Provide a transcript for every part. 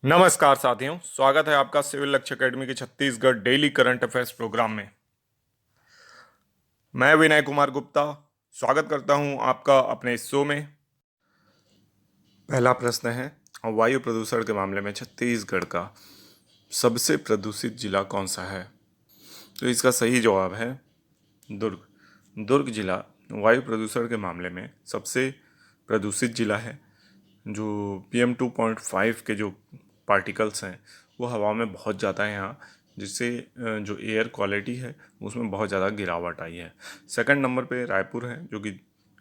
नमस्कार साथियों, स्वागत है आपका सिविल लक्ष्य एकेडमी के Chhattisgarh daily current affairs programme में। मैं विनय कुमार गुप्ता स्वागत करता हूं आपका अपने इस शो में। पहला प्रश्न है, वायु प्रदूषण के मामले में छत्तीसगढ़ का सबसे प्रदूषित जिला कौन सा है? तो इसका सही जवाब है दुर्ग। दुर्ग जिला वायु प्रदूषण के मामले में सबसे प्रदूषित जिला है। जो PM2.5 के जो पार्टिकल्स हैं वो हवा में बहुत ज़्यादा है यहाँ, जिससे जो एयर क्वालिटी है उसमें बहुत ज़्यादा गिरावट आई है। सेकंड नंबर पे रायपुर है, जो कि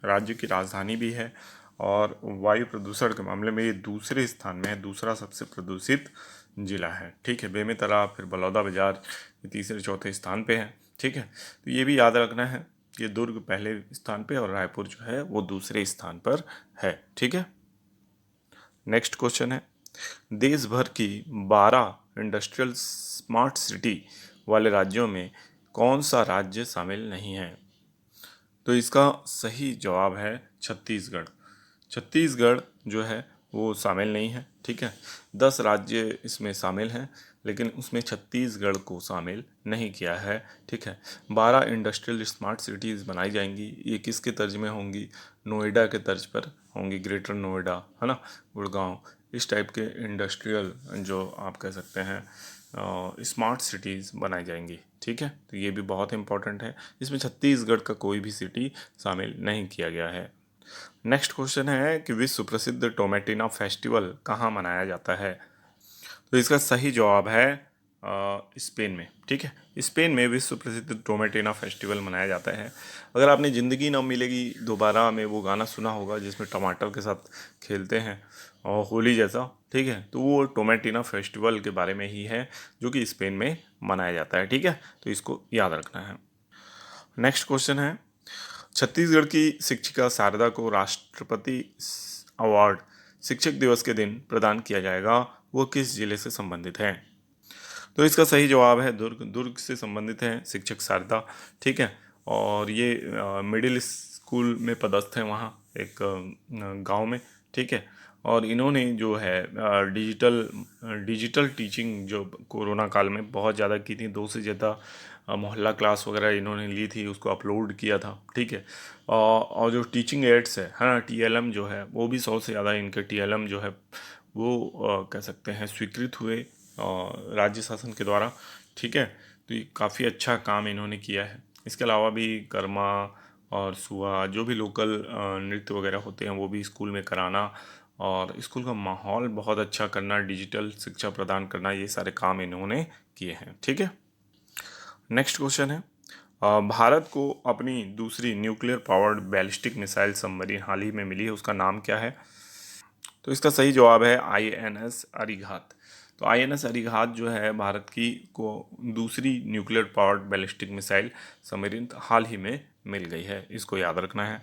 राज्य की राजधानी भी है, और वायु प्रदूषण के मामले में ये दूसरे स्थान में है, दूसरा सबसे प्रदूषित जिला है। ठीक है, बेमेतरा फिर बलौदाबाजार ये तीसरे चौथे स्थान पे है। ठीक है, तो ये भी याद रखना है कि दुर्ग पहले स्थान पे और रायपुर जो है वो दूसरे स्थान पर है। ठीक है, नेक्स्ट क्वेश्चन है, देश भर की 12 इंडस्ट्रियल स्मार्ट सिटी वाले राज्यों में कौन सा राज्य शामिल नहीं है? तो इसका सही जवाब है छत्तीसगढ़। छत्तीसगढ़ जो है वो शामिल नहीं है। ठीक है, 10 राज्य इसमें शामिल हैं, लेकिन उसमें छत्तीसगढ़ को शामिल नहीं किया है। ठीक है, 12 इंडस्ट्रियल स्मार्ट सिटीज़ बनाई जाएंगी। ये किसके तर्ज में होंगी? नोएडा के तर्ज पर होंगी, ग्रेटर नोएडा है ना, गुड़गांव, इस टाइप के इंडस्ट्रियल जो आप कह सकते हैं स्मार्ट सिटीज़ बनाई जाएंगी। ठीक है, तो ये भी बहुत इंपॉर्टेंट है। इसमें छत्तीसगढ़ का कोई भी सिटी शामिल नहीं किया गया है। नेक्स्ट क्वेश्चन है कि विश्व प्रसिद्ध टोमेटिना फेस्टिवल कहाँ मनाया जाता है? तो इसका सही जवाब है स्पेन में। ठीक है, स्पेन में विश्व प्रसिद्ध टोमेटिना फेस्टिवल मनाया जाता है। अगर आपने ज़िंदगी न मिलेगी दोबारा में वो गाना सुना होगा जिसमें टमाटर के साथ खेलते हैं और होली जैसा, ठीक है, तो वो टोमेटिना फेस्टिवल के बारे में ही है, जो कि स्पेन में मनाया जाता है। ठीक है, तो इसको याद रखना है। नेक्स्ट क्वेश्चन है, छत्तीसगढ़ की शिक्षिका शारदा को राष्ट्रपति अवार्ड शिक्षक दिवस के दिन प्रदान किया जाएगा, वो किस जिले से संबंधित है? तो इसका सही जवाब है दुर्ग। दुर्ग से संबंधित है शिक्षक शारदा। ठीक है, और ये मिडिल स्कूल में पदस्थ है वहाँ एक गांव में। ठीक है, और इन्होंने जो है डिजिटल टीचिंग जो कोरोना काल में बहुत ज़्यादा की थी, 2 से ज़्यादा मोहल्ला क्लास वगैरह इन्होंने ली थी, उसको अपलोड किया था। ठीक है, और जो टीचिंग एड्स है ना, TLM जो है वो भी 100 से ज़्यादा इनके TLM जो है वो कह सकते हैं स्वीकृत हुए राज्य शासन के द्वारा। ठीक है, तो ये काफ़ी अच्छा काम इन्होंने किया है। इसके अलावा भी कर्मा और सुआ जो भी लोकल नृत्य वगैरह होते हैं वो भी स्कूल में कराना, और स्कूल का माहौल बहुत अच्छा करना, डिजिटल शिक्षा प्रदान करना, ये सारे काम इन्होंने किए हैं। ठीक है, नेक्स्ट क्वेश्चन है, भारत को अपनी दूसरी nuclear powered ballistic missile submarine हाल ही में मिली है, उसका नाम क्या है? तो इसका सही जवाब है INS अरिघात। तो INS अरिघात जो है भारत की को दूसरी nuclear powered ballistic missile submarine हाल ही में मिल गई है, इसको याद रखना है।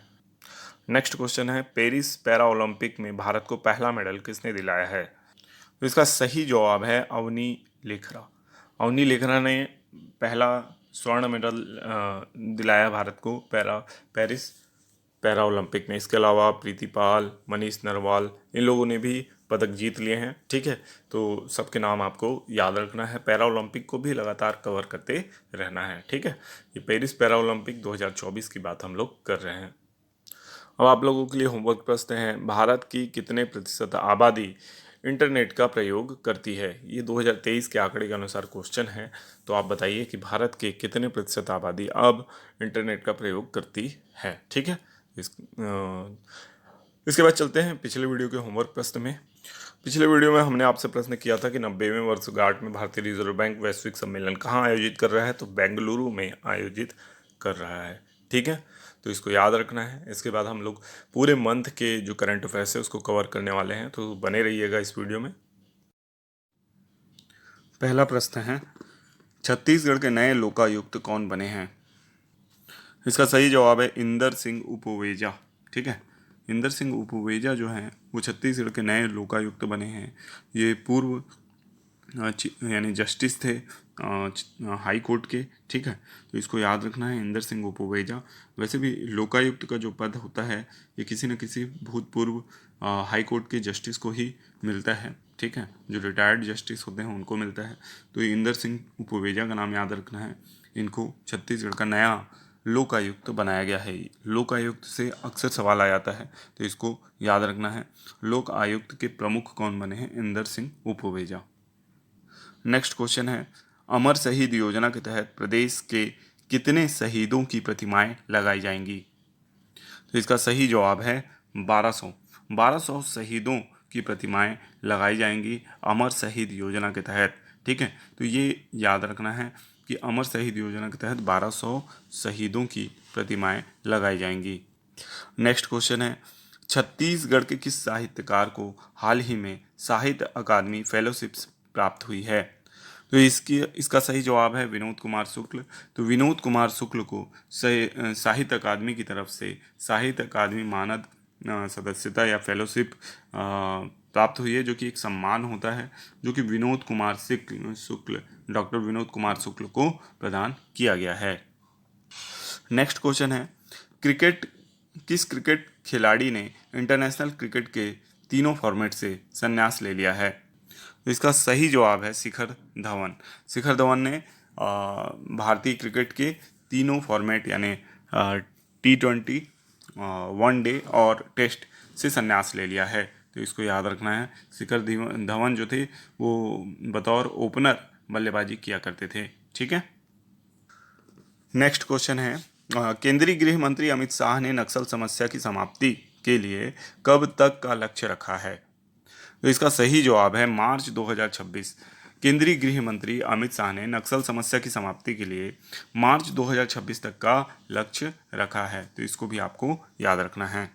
नेक्स्ट क्वेश्चन है, पेरिस पैरा ओलंपिक में भारत को पहला मेडल किसने दिलाया है? तो इसका सही जवाब है अवनी लेखरा। अवनी लेखरा ने पहला स्वर्ण मेडल दिलाया भारत को पेरिस पैरा ओलंपिक में। इसके अलावा प्रीति पाल, मनीष नरवाल, इन लोगों ने भी पदक जीत लिए हैं। ठीक है, तो सबके नाम आपको याद रखना है। पैरा ओलंपिक को भी लगातार कवर करते रहना है। ठीक है, ये पेरिस पैरा ओलंपिक 2024 की बात हम लोग कर रहे हैं। अब आप लोगों के लिए होमवर्क प्रश्न है, भारत की कितने प्रतिशत आबादी इंटरनेट का प्रयोग करती है? ये 2023 के आंकड़े के अनुसार क्वेश्चन है, तो आप बताइए कि भारत के कितने प्रतिशत आबादी अब इंटरनेट का प्रयोग करती है। ठीक है, इसके बाद चलते हैं पिछले वीडियो के होमवर्क प्रश्न में। पिछले वीडियो में हमने आपसे प्रश्न किया था कि 90वें वर्षगांठ में भारतीय रिजर्व बैंक वैश्विक सम्मेलन कहाँ आयोजित कर रहा है? तो बेंगलुरु में आयोजित कर रहा है। ठीक है, तो इसको याद रखना है। इसके बाद हम लोग पूरे मंथ के जो करंट अफेयर्स है उसको कवर करने वाले हैं, तो बने रहिएगा इस वीडियो में। पहला प्रश्न है, छत्तीसगढ़ के नए लोकायुक्त कौन बने हैं? इसका सही जवाब है इंदर सिंह उपोवेजा। ठीक है, इंदर सिंह उपोवेजा जो हैं वो छत्तीसगढ़ के नए लोकायुक्त बने हैं। ये पूर्व यानी जस्टिस थे हाई कोर्ट के। ठीक है, तो इसको याद रखना है, इंदर सिंह उपोवेजा। वैसे भी लोकायुक्त का जो पद होता है ये किसी न किसी भूतपूर्व हाई कोर्ट के जस्टिस को ही मिलता है। ठीक है, जो रिटायर्ड जस्टिस होते हैं उनको मिलता है। तो इंदर सिंह उपवेजा का नाम याद रखना है। इनको छत्तीसगढ़ का नया लोकायुक्त बनाया गया है। लोकायुक्त से अक्सर सवाल आ जाता है, तो इसको याद रखना है। लोक आयुक्त के प्रमुख कौन बने हैं? इंदर सिंह उपवेजा। नेक्स्ट क्वेश्चन है, अमर शहीद योजना के तहत प्रदेश के कितने शहीदों की प्रतिमाएं लगाई जाएंगी? तो इसका सही जवाब है 1200। 1200 शहीदों की प्रतिमाएं लगाई जाएंगी अमर शहीद योजना के तहत। ठीक है, तो ये याद रखना है कि अमर शहीद योजना के तहत 1200 शहीदों की प्रतिमाएं लगाई जाएंगी। नेक्स्ट क्वेश्चन है, छत्तीसगढ़ के किस साहित्यकार को हाल ही में साहित्य अकादमी फेलोशिप्स प्राप्त हुई है? तो इसका सही जवाब है विनोद कुमार शुक्ल। तो विनोद कुमार शुक्ल को साहित्य अकादमी की तरफ से साहित्य अकादमी मानद सदस्यता या फेलोशिप प्राप्त हुई है, जो कि एक सम्मान होता है जो कि विनोद कुमार शुक्ल डॉक्टर विनोद कुमार शुक्ल को प्रदान किया गया है। नेक्स्ट क्वेश्चन है, किस क्रिकेट खिलाड़ी ने इंटरनेशनल क्रिकेट के तीनों फॉर्मेट से संन्यास ले लिया है? तो इसका सही जवाब है शिखर धवन। शिखर धवन ने भारतीय क्रिकेट के तीनों फॉर्मेट यानी T20, वनडे और टेस्ट से संन्यास ले लिया है। तो इसको याद रखना है। शिखर धवन जो थे वो बतौर ओपनर बल्लेबाजी किया करते थे। ठीक है, नेक्स्ट क्वेश्चन है, केंद्रीय गृह मंत्री अमित शाह ने नक्सल समस्या की समाप्ति के लिए कब तक का लक्ष्य रखा है? तो इसका सही जवाब है मार्च 2026। केंद्रीय गृह मंत्री अमित शाह ने नक्सल समस्या की समाप्ति के लिए मार्च 2026 तक का लक्ष्य रखा है। तो इसको भी आपको याद रखना है।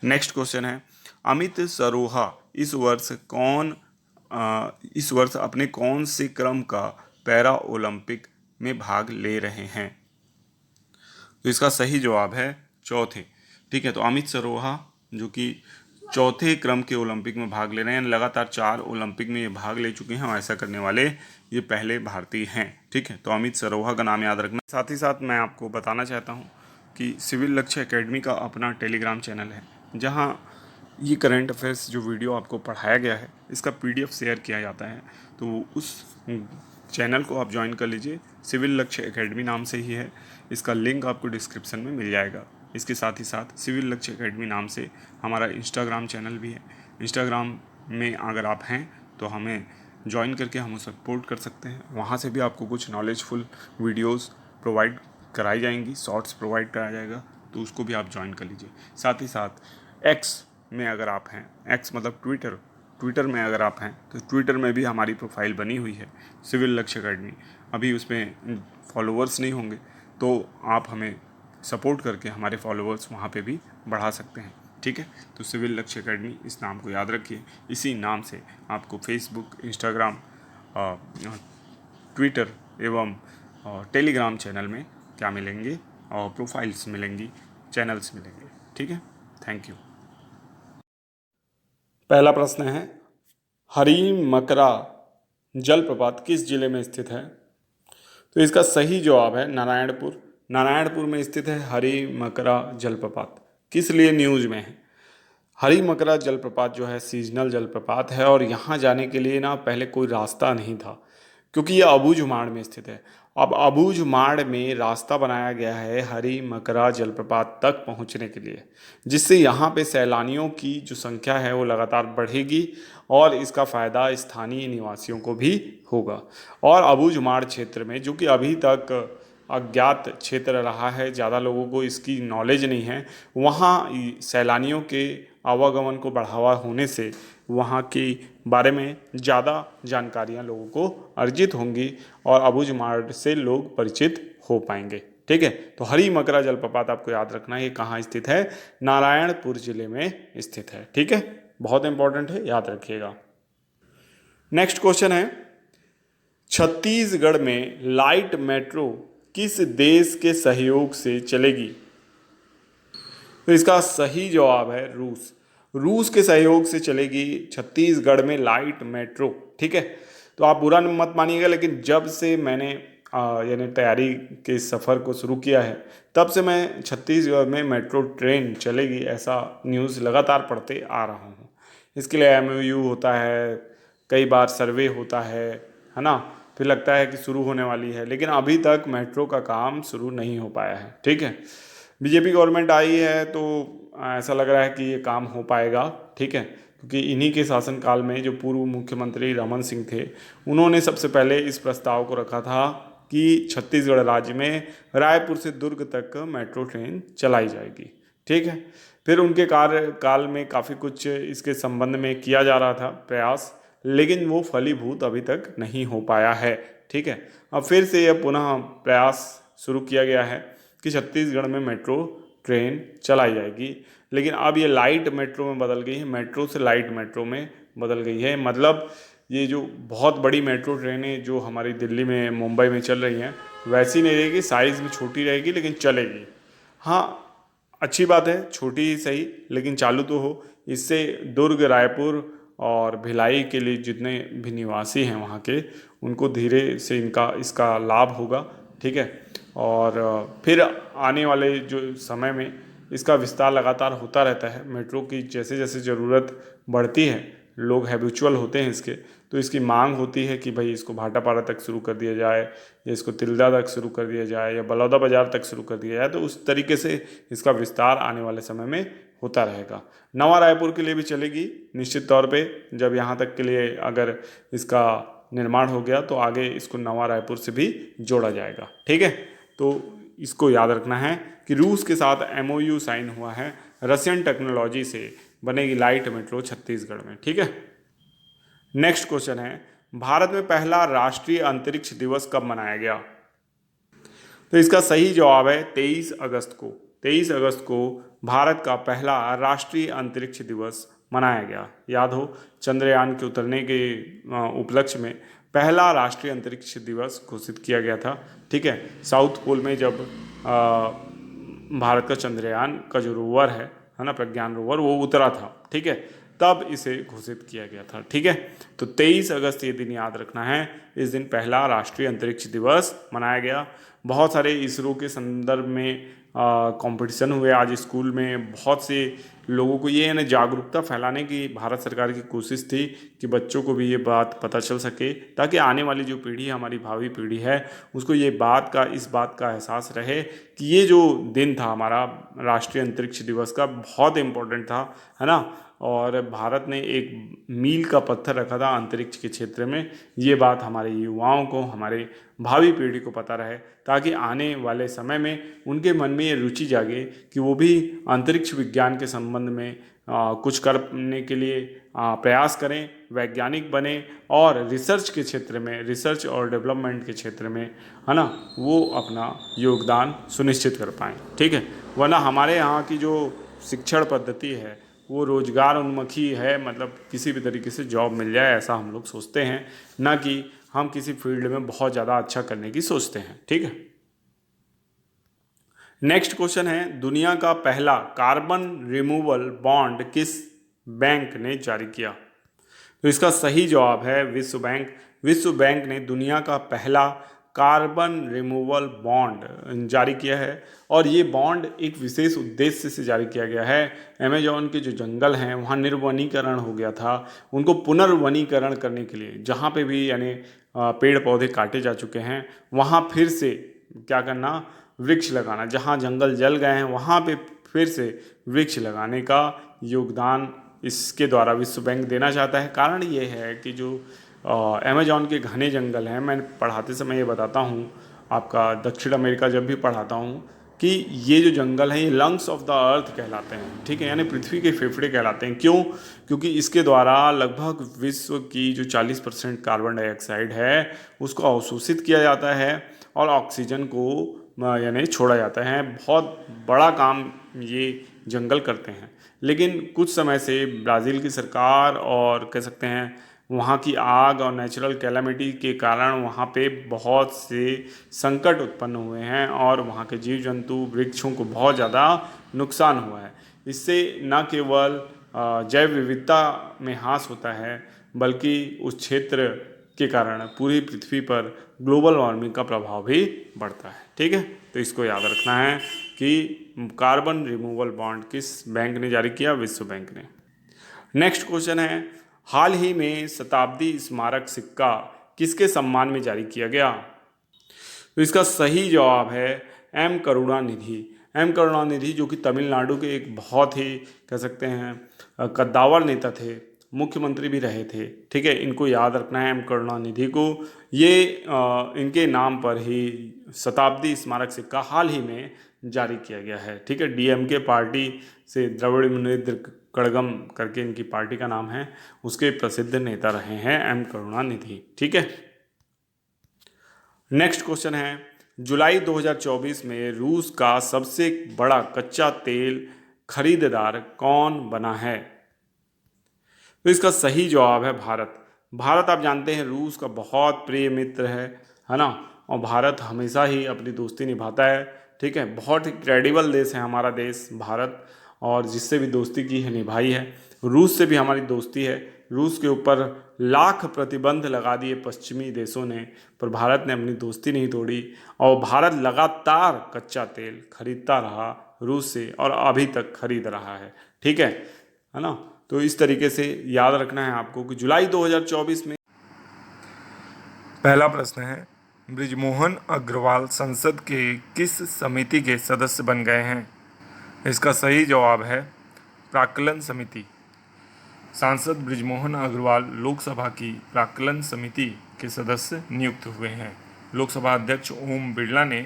नेक्स्ट क्वेश्चन है, अमित सरोहा इस वर्ष अपने कौन से क्रम का पैरा ओलंपिक में भाग ले रहे हैं? तो इसका सही जवाब है चौथे। ठीक है, तो अमित सरोहा जो कि चौथे क्रम के ओलंपिक में भाग ले रहे हैं, लगातार 4 ओलंपिक में ये भाग ले चुके हैं और ऐसा करने वाले ये पहले भारतीय हैं। ठीक है, तो अमित सरोहा का नाम याद रखना। साथ ही साथ मैं आपको बताना चाहता हूँ कि सिविल लक्ष्य एकेडमी का अपना टेलीग्राम चैनल है, जहाँ ये करंट अफेयर्स जो वीडियो आपको पढ़ाया गया है इसका PDF शेयर किया जाता है। तो उस चैनल को आप ज्वाइन कर लीजिए। सिविल लक्ष्य एकेडमी नाम से ही है, इसका लिंक आपको डिस्क्रिप्शन में मिल जाएगा। इसके साथ ही साथ सिविल लक्ष्य एकेडमी नाम से हमारा इंस्टाग्राम चैनल भी है। इंस्टाग्राम में अगर आप हैं तो हमें ज्वाइन करके हम सपोर्ट कर सकते हैं। वहाँ से भी आपको कुछ नॉलेजफुल वीडियोस प्रोवाइड कराई जाएंगी, शॉर्ट्स प्रोवाइड कराया जाएगा, तो उसको भी आप ज्वाइन कर लीजिए। साथ ही साथ एक्स में अगर आप हैं, एक्स मतलब ट्विटर में अगर आप हैं तो ट्विटर में भी हमारी प्रोफाइल बनी हुई है सिविल लक्ष्य एकेडमी। अभी उसमें फॉलोअर्स नहीं होंगे तो आप हमें सपोर्ट करके हमारे फॉलोअर्स वहाँ पे भी बढ़ा सकते हैं। ठीक है, तो सिविल लक्ष्य एकेडमी इस नाम को याद रखिए। इसी नाम से आपको फेसबुक, इंस्टाग्राम, ट्विटर एवं टेलीग्राम चैनल में क्या मिलेंगे और प्रोफाइल्स मिलेंगी, चैनल्स मिलेंगे। ठीक है, थैंक यू। पहला प्रश्न है, हरी मकरा जलप्रपात किस जिले में स्थित है? तो इसका सही जवाब है नारायणपुर। नारायणपुर में स्थित है हरी मकरा जलप्रपात। किस लिए न्यूज में है? हरी मकरा जलप्रपात जो है सीजनल जलप्रपात है और यहाँ जाने के लिए ना पहले कोई रास्ता नहीं था, क्योंकि ये अबूझमाड़ में स्थित है। अब अबूझमाड़ में रास्ता बनाया गया है हरी मकरा जलप्रपात तक पहुँचने के लिए, जिससे यहाँ पे सैलानियों की जो संख्या है वो लगातार बढ़ेगी और इसका फ़ायदा स्थानीय निवासियों को भी होगा। और अबूझमाड़ क्षेत्र में, जो कि अभी तक अज्ञात क्षेत्र रहा है, ज़्यादा लोगों को इसकी नॉलेज नहीं है, वहाँ सैलानियों के आवागमन को बढ़ावा होने से वहाँ के बारे में ज़्यादा जानकारियाँ लोगों को अर्जित होंगी और अबूझमाड़ से लोग परिचित हो पाएंगे। ठीक है, तो हरी मकरा जलप्रपात आपको याद रखना है, ये कहाँ स्थित है? नारायणपुर जिले में स्थित है। ठीक है, बहुत इंपॉर्टेंट है, याद रखिएगा। नेक्स्ट क्वेश्चन है, छत्तीसगढ़ में लाइट मेट्रो किस देश के सहयोग से चलेगी? तो इसका सही जवाब है रूस। रूस के सहयोग से चलेगी छत्तीसगढ़ में लाइट मेट्रो। ठीक है, तो आप बुरा मत मानिएगा, लेकिन जब से मैंने यानी तैयारी के सफ़र को शुरू किया है तब से मैं छत्तीसगढ़ में मेट्रो ट्रेन चलेगी ऐसा न्यूज़ लगातार पढ़ते आ रहा हूँ। इसके लिए MOU होता है, कई बार सर्वे होता है ना, फिर लगता है कि शुरू होने वाली है, लेकिन अभी तक मेट्रो का काम शुरू नहीं हो पाया है। ठीक है, बीजेपी गवर्नमेंट आई है तो ऐसा लग रहा है कि ये काम हो पाएगा। ठीक है, क्योंकि इन्हीं के शासनकाल में जो पूर्व मुख्यमंत्री रमन सिंह थे, उन्होंने सबसे पहले इस प्रस्ताव को रखा था कि छत्तीसगढ़ राज्य में रायपुर से दुर्ग तक मेट्रो ट्रेन चलाई जाएगी। ठीक है, फिर उनके कार्यकाल में काफ़ी कुछ इसके संबंध में किया जा रहा था प्रयास, लेकिन वो फलीभूत अभी तक नहीं हो पाया है। ठीक है, अब फिर से यह पुनः प्रयास शुरू किया गया है कि छत्तीसगढ़ में मेट्रो ट्रेन चलाई जाएगी, लेकिन अब ये लाइट मेट्रो में बदल गई है, मेट्रो से लाइट मेट्रो में बदल गई है। मतलब ये जो बहुत बड़ी मेट्रो ट्रेनें जो हमारी दिल्ली में, मुंबई में चल रही हैं, वैसी नहीं रहेगी, साइज़ में छोटी रहेगी लेकिन चलेगी। हाँ, अच्छी बात है, छोटी ही सही लेकिन चालू तो हो। इससे दुर्ग, रायपुर और भिलाई के लिए जितने भी निवासी हैं वहाँ के, उनको धीरे से इसका लाभ होगा। ठीक है, और फिर आने वाले जो समय में इसका विस्तार लगातार होता रहता है। मेट्रो की जैसे जैसे ज़रूरत बढ़ती है, लोग हैबिचुअल होते हैं इसके, तो इसकी मांग होती है कि भाई इसको भाटापारा तक शुरू कर दिया जाए, या इसको तिल्दा तक शुरू कर दिया जाए, या बलौदा बाजार तक शुरू कर दिया जाए। तो उस तरीके से इसका विस्तार आने वाले समय में होता रहेगा। नवा रायपुर के लिए भी चलेगी निश्चित तौर पे। जब यहाँ तक के लिए अगर इसका निर्माण हो गया तो आगे इसको नवा रायपुर से भी जोड़ा जाएगा। ठीक है, तो इसको याद रखना है कि रूस के साथ MOU साइन हुआ है, रशियन टेक्नोलॉजी से बनेगी लाइट मेट्रो छत्तीसगढ़ में। ठीक है, नेक्स्ट क्वेश्चन है, भारत में पहला राष्ट्रीय अंतरिक्ष दिवस कब मनाया गया? तो इसका सही जवाब है 23 अगस्त को। 23 अगस्त को भारत का पहला राष्ट्रीय अंतरिक्ष दिवस मनाया गया। याद हो, चंद्रयान के उतरने के उपलक्ष्य में पहला राष्ट्रीय अंतरिक्ष दिवस घोषित किया गया था। ठीक है, साउथ पोल में जब भारत का चंद्रयान का जो रोवर है ना, प्रज्ञान रोवर, वो उतरा था। ठीक है, तब इसे घोषित किया गया था। ठीक है, तो 23 अगस्त ये दिन याद रखना है। इस दिन पहला राष्ट्रीय अंतरिक्ष दिवस मनाया गया। बहुत सारे इसरो के संदर्भ में कंपटीशन हुए आज स्कूल में। बहुत से लोगों को ये ना जागरूकता फैलाने की भारत सरकार की कोशिश थी कि बच्चों को भी ये बात पता चल सके, ताकि आने वाली जो पीढ़ी है, हमारी भावी पीढ़ी है, उसको इस बात का एहसास रहे कि ये जो दिन था हमारा राष्ट्रीय अंतरिक्ष दिवस का, बहुत इम्पोर्टेंट था, है ना। और भारत ने एक मील का पत्थर रखा था अंतरिक्ष के क्षेत्र में। ये बात हमारे युवाओं को, हमारे भावी पीढ़ी को पता रहे, ताकि आने वाले समय में उनके मन में ये रुचि जागे कि वो भी अंतरिक्ष विज्ञान के संबंध में कुछ करने के लिए प्रयास करें, वैज्ञानिक बने, और रिसर्च के क्षेत्र में, रिसर्च और डेवलपमेंट के क्षेत्र में, है ना, वो अपना योगदान सुनिश्चित कर पाएँ। ठीक है, वरना हमारे यहाँ की जो शिक्षण पद्धति है वो रोजगार उन्मुखी है, मतलब किसी भी तरीके से जॉब मिल जाए ऐसा हम लोग सोचते हैं, ना कि हम किसी फील्ड में बहुत ज़्यादा अच्छा करने की सोचते हैं। ठीक है, नेक्स्ट क्वेश्चन है, दुनिया का पहला कार्बन रिमूवल बॉन्ड किस बैंक ने जारी किया? तो इसका सही जवाब है विश्व बैंक। विश्व बैंक ने दुनिया का पहला कार्बन रिमूवल बॉन्ड जारी किया है, और ये बॉन्ड एक विशेष उद्देश्य से जारी किया गया है। अमेजॉन के जो जंगल हैं वहाँ निर्वनीकरण हो गया था, उनको पुनर्वनीकरण करने के लिए, जहाँ पे भी यानी पेड़ पौधे काटे जा चुके हैं वहाँ फिर से क्या करना, वृक्ष लगाना। जहाँ जंगल जल गए हैं वहाँ पे फिर से वृक्ष लगाने का योगदान इसके द्वारा विश्व बैंक देना चाहता है। कारण ये है कि जो अमेजॉन के घने जंगल हैं, मैं पढ़ाते समय ये बताता हूँ आपका, दक्षिण अमेरिका जब भी पढ़ाता हूँ, कि ये जो जंगल हैं ये लंग्स ऑफ द अर्थ कहलाते हैं। ठीक है, यानी पृथ्वी के फेफड़े कहलाते हैं। क्यों? क्योंकि इसके द्वारा लगभग विश्व की जो 40% कार्बन डाइऑक्साइड है उसको अवशोषित किया जाता है और ऑक्सीजन को यानी छोड़ा जाता है। बहुत बड़ा काम ये जंगल करते हैं। लेकिन कुछ समय से ब्राज़ील की सरकार और कह सकते हैं वहाँ की आग और नेचुरल कैलामिटी के कारण वहाँ पे बहुत से संकट उत्पन्न हुए हैं, और वहाँ के जीव जंतु, वृक्षों को बहुत ज़्यादा नुकसान हुआ है। इससे न केवल जैव विविधता में ह्रास होता है, बल्कि उस क्षेत्र के कारण पूरी पृथ्वी पर ग्लोबल वार्मिंग का प्रभाव भी बढ़ता है। ठीक है, तो इसको याद रखना है कि कार्बन रिमूवल बॉन्ड किस बैंक ने जारी किया? विश्व बैंक ने। नेक्स्ट क्वेश्चन है, हाल ही में शताब्दी स्मारक सिक्का किसके सम्मान में जारी किया गया? तो इसका सही जवाब है एम करुणानिधि। एम करुणानिधि जो कि तमिलनाडु के एक बहुत ही कह सकते हैं कद्दावर नेता थे, मुख्यमंत्री भी रहे थे। ठीक है, इनको याद रखना है एम करुणानिधि को। ये इनके नाम पर ही शताब्दी स्मारक सिक्का हाल ही में जारी किया गया है। ठीक है, डीएमके पार्टी से द्रविड़ मुनेत्र कड़गम करके इनकी पार्टी का नाम है, उसके प्रसिद्ध नेता रहे हैं एम करुणानिधि। ठीक है, नेक्स्ट क्वेश्चन है, जुलाई 2024 में रूस का सबसे बड़ा कच्चा तेल खरीदार कौन बना है? तो इसका सही जवाब है भारत। भारत आप जानते हैं रूस का बहुत प्रिय मित्र है ना, और भारत हमेशा ही अपनी दोस्ती निभाता है। ठीक है, बहुत ही क्रेडिबल देश है हमारा देश भारत, और जिससे भी दोस्ती की है निभाई है। रूस से भी हमारी दोस्ती है। रूस के ऊपर लाख प्रतिबंध लगा दिए पश्चिमी देशों ने, पर भारत ने अपनी दोस्ती नहीं तोड़ी, और भारत लगातार कच्चा तेल खरीदता रहा रूस से, और अभी तक खरीद रहा है। ठीक है ना। तो इस तरीके से याद रखना है आपको कि जुलाई 2024 में। पहला प्रश्न है, बृजमोहन अग्रवाल संसद के किस समिति के सदस्य बन गए हैं? इसका सही जवाब है प्राक्कलन समिति। सांसद बृजमोहन अग्रवाल लोकसभा की प्राक्कलन समिति के सदस्य नियुक्त हुए हैं। लोकसभा अध्यक्ष ओम बिरला ने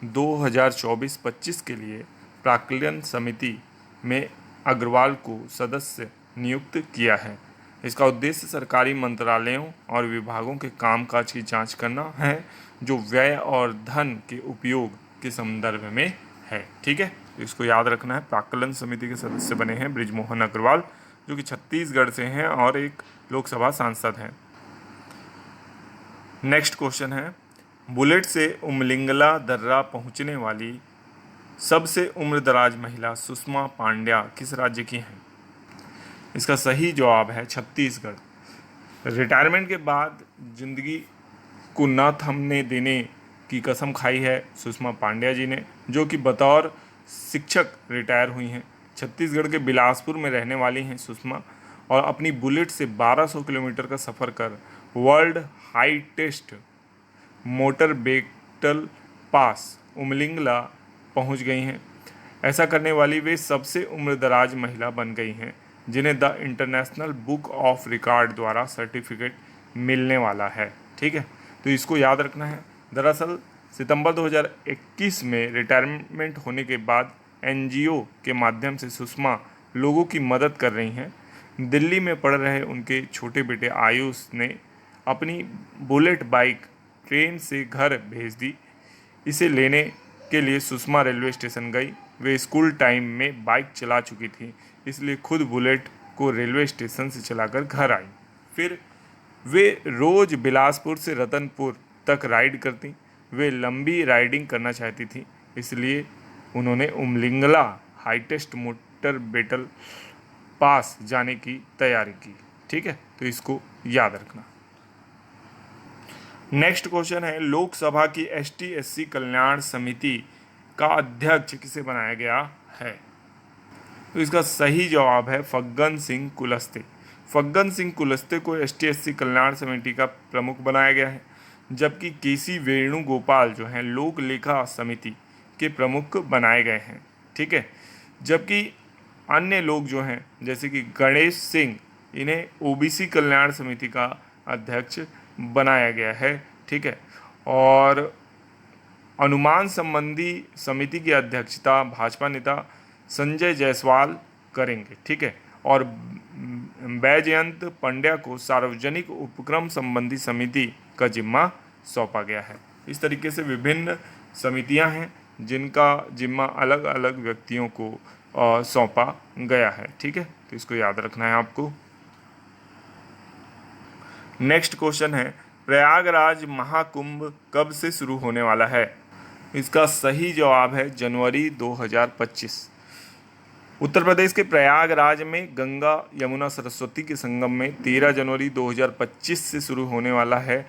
2024-25 के लिए प्राक्कलन समिति में अग्रवाल को सदस्य नियुक्त किया है। इसका उद्देश्य सरकारी मंत्रालयों और विभागों के कामकाज की जांच करना है, जो व्यय और धन के उपयोग के संदर्भ में है। ठीक है, तो इसको याद रखना है। प्राक्कलन समिति के सदस्य बने हैं बृजमोहन अग्रवाल, जो कि छत्तीसगढ़ से हैं और एक लोकसभा सांसद हैं। नेक्स्ट क्वेश्चन है, बुलेट से उमलिंगला दर्रा पहुंचने वाली सबसे उम्रदराज महिला सुषमा पांड्या किस राज्य की हैं? इसका सही जवाब है छत्तीसगढ़। रिटायरमेंट के बाद जिंदगी को न थमने देने की कसम खाई है सुषमा पांड्या जी ने, जो कि बतौर शिक्षक रिटायर हुई हैं। छत्तीसगढ़ के बिलासपुर में रहने वाली हैं सुषमा, और अपनी बुलेट से 1200 किलोमीटर का सफ़र कर वर्ल्ड हाईटेस्ट मोटर बेटल पास उमलिंगला पहुंच गई हैं। ऐसा करने वाली वे सबसे उम्रदराज महिला बन गई हैं जिन्हें the international book of record द्वारा सर्टिफिकेट मिलने वाला है। ठीक है, तो इसको याद रखना है। दरअसल सितंबर 2021 में रिटायरमेंट होने के बाद एनजीओ के माध्यम से सुषमा लोगों की मदद कर रही हैं। दिल्ली में पढ़ रहे उनके छोटे बेटे आयुष ने अपनी बुलेट बाइक ट्रेन से घर भेज दी। इसे लेने के लिए सुषमा रेलवे स्टेशन गई। वे स्कूल टाइम में बाइक चला चुकी थी, इसलिए खुद बुलेट को रेलवे स्टेशन से चलाकर घर आई। फिर वे रोज़ बिलासपुर से रतनपुर तक राइड करती। वे लंबी राइडिंग करना चाहती थी, इसलिए उन्होंने उमलिंगला हाईटेस्ट मोटर बेटल पास जाने की तैयारी की। ठीक है, तो इसको याद रखना। नेक्स्ट क्वेश्चन है, लोकसभा की ST/SC कल्याण समिति का अध्यक्ष किसे बनाया गया है? तो इसका सही जवाब है फग्गन सिंह कुलस्ते। फग्गन सिंह कुलस्ते को ST/SC कल्याण समिति का प्रमुख बनाया गया है, जबकि KC वेणुगोपाल जो हैं लोक लेखा समिति के प्रमुख बनाए गए हैं। ठीक है, जबकि अन्य लोग जो हैं जैसे कि गणेश सिंह, इन्हें OBC कल्याण समिति का अध्यक्ष बनाया गया है। ठीक है, और अनुमान संबंधी समिति की अध्यक्षता भाजपा नेता संजय जायसवाल करेंगे। ठीक है, और बैजयंत पंड्या को सार्वजनिक उपक्रम संबंधी समिति का जिम्मा सौंपा गया है। इस तरीके से विभिन्न समितियां हैं जिनका जिम्मा अलग अलग व्यक्तियों को सौंपा गया है। ठीक है, तो इसको याद रखना है आपको। नेक्स्ट क्वेश्चन है, प्रयागराज महाकुंभ कब से शुरू होने वाला है? इसका सही जवाब है जनवरी 2025। उत्तर प्रदेश के प्रयागराज में गंगा यमुना सरस्वती के संगम में 13 जनवरी 2025 से शुरू होने वाला है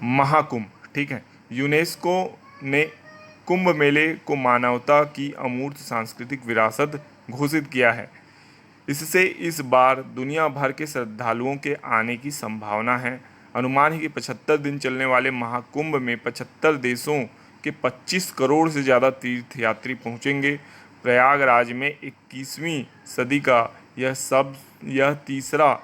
महाकुंभ। ठीक है, यूनेस्को ने कुंभ मेले को मानवता की अमूर्त सांस्कृतिक विरासत घोषित किया है। इससे इस बार दुनिया भर के श्रद्धालुओं के आने की संभावना है। अनुमान है कि 75 दिन चलने वाले महाकुंभ में 75 देशों के 25 करोड़ से ज़्यादा तीर्थयात्री पहुंचेंगे। प्रयागराज में 21वीं सदी का यह तीसरा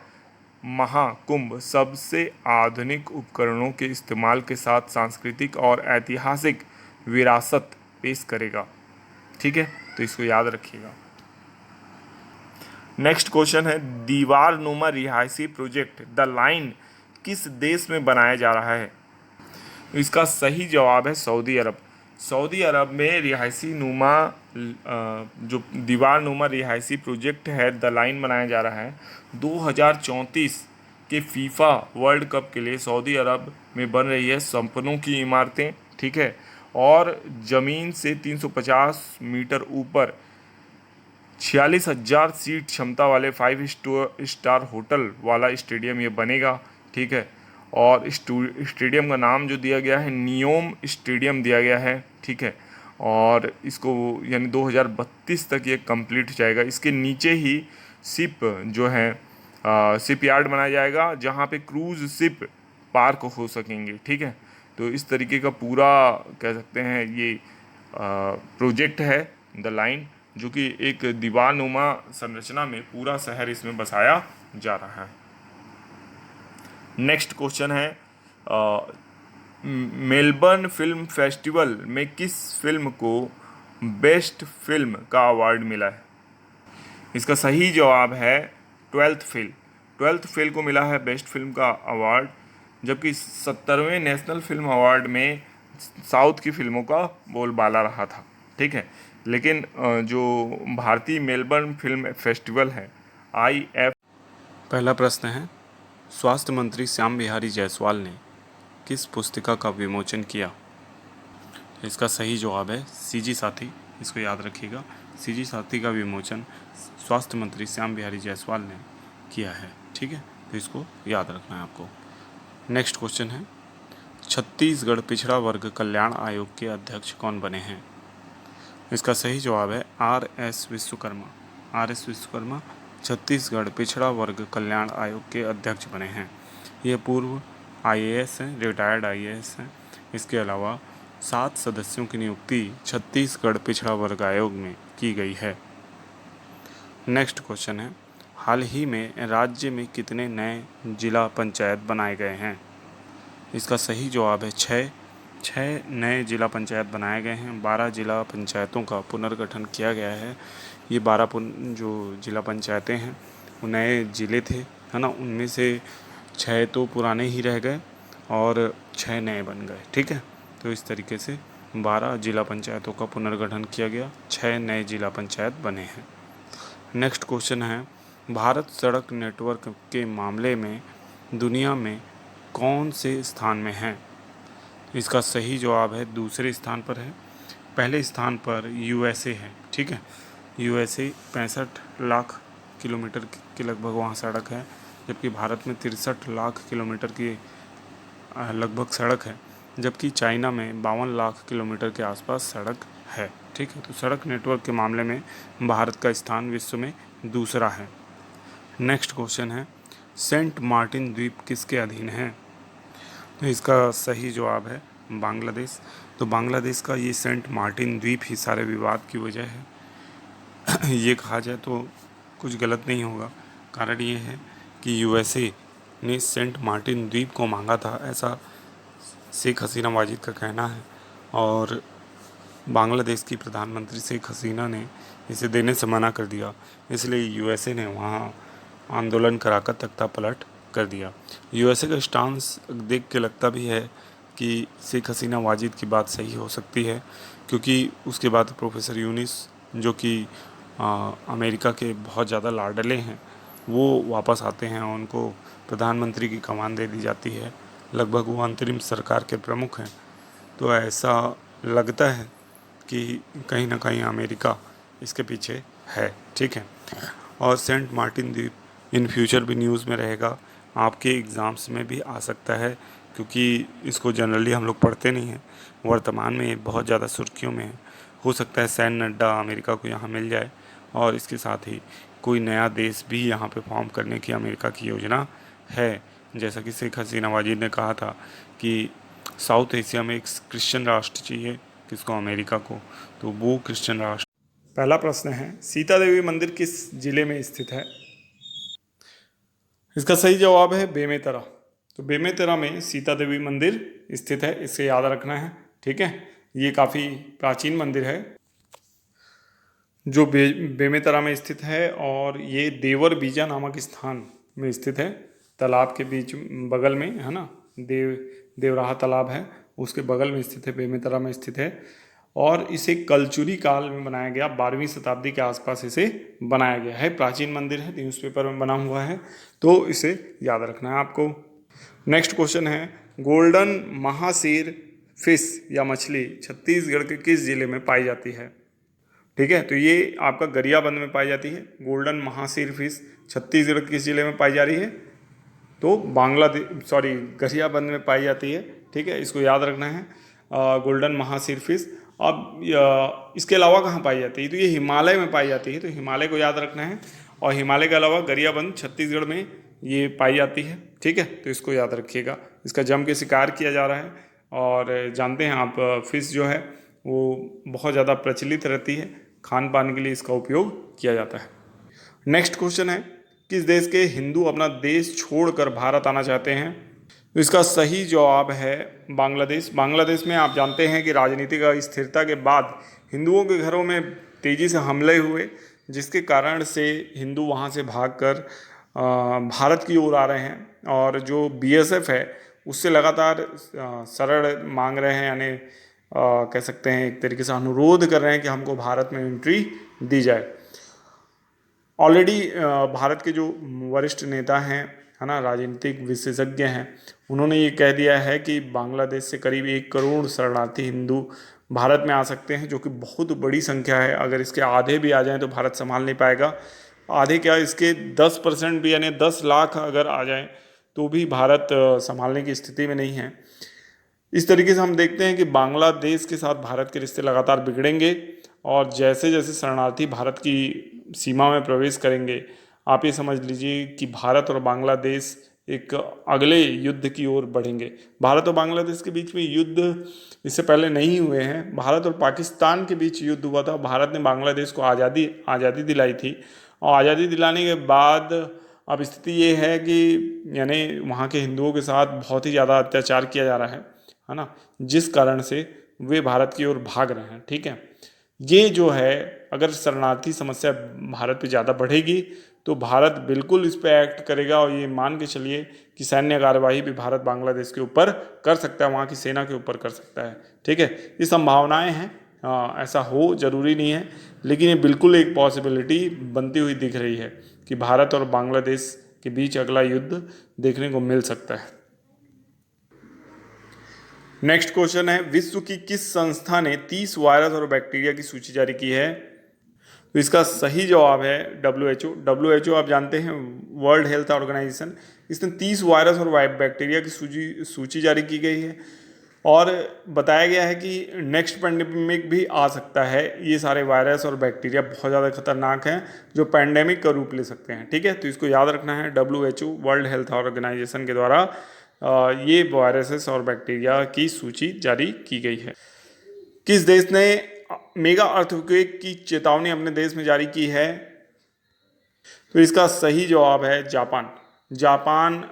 महाकुंभ सबसे आधुनिक उपकरणों के इस्तेमाल के साथ सांस्कृतिक और ऐतिहासिक विरासत पेश करेगा। ठीक है, तो इसको याद रखिएगा। नेक्स्ट क्वेश्चन है, दीवार नुमा रिहायशी प्रोजेक्ट द लाइन किस देश में बनाया जा रहा है? इसका सही जवाब है सऊदी अरब। सऊदी अरब में रिहायशी नुमा जो दीवार नुमा रिहायशी प्रोजेक्ट है द लाइन बनाया जा रहा है। 2034 के फीफा वर्ल्ड कप के लिए सऊदी अरब में बन रही है सपनों की इमारतें। ठीक है, और ज़मीन से 350 मीटर ऊपर 46,000 सीट क्षमता वाले 5 स्टार होटल वाला स्टेडियम ये बनेगा। ठीक है, और स्टेडियम का नाम जो दिया गया है नियोम स्टेडियम दिया गया है। ठीक है, और इसको यानी 2032 तक ये कंप्लीट हो जाएगा। इसके नीचे ही शिप जो है शिप यार्ड बनाया जाएगा जहाँ पे क्रूज शिप पार्क हो सकेंगे। ठीक है, तो इस तरीके का पूरा कह सकते हैं ये प्रोजेक्ट है द लाइन, जो कि एक दीवारनुमा संरचना में पूरा शहर इसमें बसाया जा रहा है। नेक्स्ट क्वेश्चन है, मेलबर्न फिल्म फेस्टिवल में किस फिल्म को बेस्ट फिल्म का अवार्ड मिला है? इसका सही जवाब है ट्वेल्थ फेल को मिला है बेस्ट फिल्म का अवार्ड, जबकि 70वें नेशनल फिल्म अवार्ड में साउथ की फिल्मों का बोलबाला रहा था। ठीक है, लेकिन जो भारतीय मेलबर्न फिल्म फेस्टिवल है IF। पहला प्रश्न है, स्वास्थ्य मंत्री श्याम बिहारी जायसवाल ने किस पुस्तिका का विमोचन किया? इसका सही जवाब है सीजी साथी। इसको याद रखिएगा, सीजी साथी का विमोचन स्वास्थ्य मंत्री श्याम बिहारी जायसवाल ने किया है। ठीक है, तो इसको याद रखना है आपको। नेक्स्ट क्वेश्चन है, छत्तीसगढ़ पिछड़ा वर्ग कल्याण आयोग के अध्यक्ष कौन बने हैं? इसका सही जवाब है RS विश्वकर्मा छत्तीसगढ़ पिछड़ा वर्ग कल्याण आयोग के अध्यक्ष बने हैं। ये पूर्व IAS हैं, रिटायर्ड IAS हैं। इसके अलावा 7 सदस्यों की नियुक्ति छत्तीसगढ़ पिछड़ा वर्ग आयोग में की गई है। नेक्स्ट क्वेश्चन है, हाल ही में राज्य में कितने नए जिला पंचायत बनाए गए हैं? इसका सही जवाब है 6 नए जिला पंचायत बनाए गए हैं। 12 जिला पंचायतों का पुनर्गठन किया गया है। ये 12 जो जिला पंचायतें हैं वो नए जिले थे, है ना, उनमें से 6 तो पुराने ही रह गए और 6 नए बन गए। ठीक है, तो इस तरीके से 12 जिला पंचायतों का पुनर्गठन किया गया, 6 नए जिला पंचायत बने हैं। नेक्स्ट क्वेश्चन है, भारत सड़क नेटवर्क के मामले में दुनिया में कौन से स्थान में है? इसका सही जवाब है दूसरे स्थान पर है। पहले स्थान पर USA है। ठीक है, USA 65 लाख किलोमीटर के लगभग वहाँ सड़क है, जबकि भारत में 63 लाख किलोमीटर की लगभग सड़क है, जबकि चाइना में 52 लाख किलोमीटर के आसपास सड़क है। ठीक है, तो सड़क नेटवर्क के मामले में भारत का स्थान विश्व में दूसरा है। नेक्स्ट क्वेश्चन है, सेंट मार्टिन द्वीप किसके अधीन है? तो इसका सही जवाब है बांग्लादेश। तो बांग्लादेश का ये सेंट मार्टिन द्वीप ही सारे विवाद की वजह है। ये कहा जाए तो कुछ गलत नहीं होगा। कारण ये है कि USA ने सेंट मार्टिन द्वीप को मांगा था, ऐसा शेख हसीना वाजिद का कहना है, और बांग्लादेश की प्रधानमंत्री शेख हसीना ने इसे देने से मना कर दिया। इसलिए USA ने वहाँ आंदोलन कराकर तख्ता पलट कर दिया। USA का स्टांस देख के लगता भी है कि शेख हसीना वाजिद की बात सही हो सकती है, क्योंकि उसके बाद प्रोफेसर यूनिस जो कि अमेरिका के बहुत ज़्यादा लाडले हैं वो वापस आते हैं और उनको प्रधानमंत्री की कमान दे दी जाती है। लगभग वो अंतरिम सरकार के प्रमुख हैं। तो ऐसा लगता है कि कहीं ना कहीं अमेरिका इसके पीछे है। ठीक है, और सेंट मार्टिन द्वीप इन फ्यूचर भी न्यूज़ में रहेगा, आपके एग्ज़ाम्स में भी आ सकता है, क्योंकि इसको जनरली हम लोग पढ़ते नहीं हैं। वर्तमान में ये बहुत ज़्यादा सुर्खियों में है। हो सकता है सैन नड्डा अमेरिका को यहाँ मिल जाए और इसके साथ ही कोई नया देश भी यहाँ पे फॉर्म करने की अमेरिका की योजना है। जैसा कि शेख हसीना वाजिद ने कहा था कि साउथ एशिया में एक क्रिश्चियन राष्ट्र चाहिए, किसको, अमेरिका को, तो वो क्रिश्चियन राष्ट्र। पहला प्रश्न है, सीता देवी मंदिर किस जिले में स्थित है? इसका सही जवाब है बेमेतरा। तो बेमेतरा में सीता देवी मंदिर स्थित है, इसे याद रखना है। ठीक है, ये काफ़ी प्राचीन मंदिर है जो बेमेतरा में स्थित है, और ये देवर बीजा नामक स्थान में स्थित है, तालाब के बीच बगल में, है ना, देवराहा तालाब है, उसके बगल में स्थित है, बेमेतरा में स्थित है। और इसे कलचुरी काल में बनाया गया, 12वीं शताब्दी के आसपास इसे बनाया गया है। प्राचीन मंदिर है, न्यूज़पेपर में बना हुआ है, तो इसे याद रखना है आपको। नेक्स्ट क्वेश्चन है, गोल्डन महासीर फिश या मछली छत्तीसगढ़ के किस जिले में पाई जाती है? ठीक है, तो ये आपका गरियाबंद में पाई जाती है। गोल्डन महासीर फिश छत्तीसगढ़ किस जिले में पाई जा रही है? तो गरियाबंद में पाई जाती है। ठीक है, इसको याद रखना है, गोल्डन महासीर फिश। अब इसके अलावा कहाँ पाई जाती है? तो ये हिमालय में पाई जाती है, तो हिमालय को याद रखना है, और हिमालय के अलावा गरियाबंद छत्तीसगढ़ में ये पाई जाती है। ठीक है, तो इसको याद रखिएगा। इसका जम के शिकार किया जा रहा है, और जानते हैं आप, फिश जो है वो बहुत ज़्यादा प्रचलित रहती है, खान पान के लिए इसका उपयोग किया जाता है। नेक्स्ट क्वेश्चन है, किस देश के हिंदू अपना देश छोड़कर भारत आना चाहते हैं? तो इसका सही जवाब है बांग्लादेश। बांग्लादेश में आप जानते हैं कि राजनीतिक अस्थिरता के बाद हिंदुओं के घरों में तेज़ी से हमले हुए, जिसके कारण से हिंदू वहाँ से भागकर भारत की ओर आ रहे हैं, और जो बीएसएफ है उससे लगातार शरण मांग रहे हैं, यानी कह सकते हैं एक तरीके से अनुरोध कर रहे हैं कि हमको भारत में एंट्री दी जाए। ऑलरेडी भारत के जो वरिष्ठ नेता हैं, है ना, राजनीतिक विशेषज्ञ हैं, उन्होंने ये कह दिया है कि बांग्लादेश से करीब 1 करोड़ शरणार्थी हिंदू भारत में आ सकते हैं, जो कि बहुत बड़ी संख्या है। अगर इसके आधे भी आ जाएं तो भारत संभाल नहीं पाएगा। आधे क्या, इसके 10% भी, यानी 10 लाख अगर आ जाएं तो भी भारत संभालने की स्थिति में नहीं है। इस तरीके से हम देखते हैं कि बांग्लादेश के साथ भारत के रिश्ते लगातार बिगड़ेंगे, और जैसे जैसे शरणार्थी भारत की सीमा में प्रवेश करेंगे, आप ये समझ लीजिए कि भारत और बांग्लादेश एक अगले युद्ध की ओर बढ़ेंगे। भारत और बांग्लादेश के बीच में युद्ध इससे पहले नहीं हुए हैं। भारत और पाकिस्तान के बीच युद्ध हुआ था, भारत ने बांग्लादेश को आज़ादी दिलाई थी, और आज़ादी दिलाने के बाद अब स्थिति ये है कि यानी वहाँ के हिंदुओं के साथ बहुत ही ज़्यादा अत्याचार किया जा रहा है ना, जिस कारण से वे भारत की ओर भाग रहे हैं। ठीक है, ये जो है, अगर शरणार्थी समस्या भारत पे ज़्यादा बढ़ेगी तो भारत बिल्कुल इस पे एक्ट करेगा, और ये मान के चलिए कि सैन्य कार्यवाही भी भारत बांग्लादेश के ऊपर कर सकता है, वहाँ की सेना के ऊपर कर सकता है। ठीक है, ये संभावनाएं हैं, ऐसा हो जरूरी नहीं है, लेकिन ये बिल्कुल एक पॉसिबिलिटी बनती हुई दिख रही है कि भारत और बांग्लादेश के बीच अगला युद्ध देखने को मिल सकता है। नेक्स्ट क्वेश्चन है, विश्व की किस संस्था ने 30 वायरस और बैक्टीरिया की सूची जारी की है? तो इसका सही जवाब है WHO। WHO आप जानते हैं, वर्ल्ड हेल्थ ऑर्गेनाइजेशन। इसने 30 वायरस और बैक्टीरिया की सूची जारी की गई है, और बताया गया है कि नेक्स्ट पैंडेमिक भी आ सकता है। ये सारे वायरस और बैक्टीरिया बहुत ज़्यादा खतरनाक हैं, जो पैंडेमिक का रूप ले सकते हैं। ठीक है, तो इसको याद रखना है, WHO वर्ल्ड हेल्थ ऑर्गेनाइजेशन के द्वारा ये वायरसेस और बैक्टीरिया की सूची जारी की गई है। किस देश ने मेगा अर्थक्वेक की चेतावनी अपने देश में जारी की है? तो इसका सही जवाब है जापान। जापान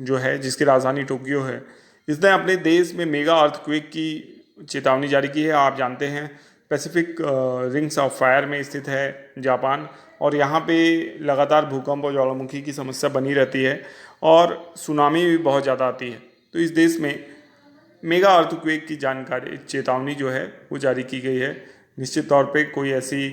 जो है, जिसकी राजधानी टोक्यो है, इसने अपने देश में मेगा अर्थक्वेक की चेतावनी जारी की है। आप जानते हैं पैसिफिक रिंग्स ऑफ फायर में स्थित है जापान, और यहाँ पे लगातार भूकंप और ज्वालामुखी की समस्या बनी रहती है, और सुनामी भी बहुत ज़्यादा आती है। तो इस देश में मेगा अर्थक्वेक की चेतावनी जो है वो जारी की गई है। निश्चित तौर पे कोई ऐसी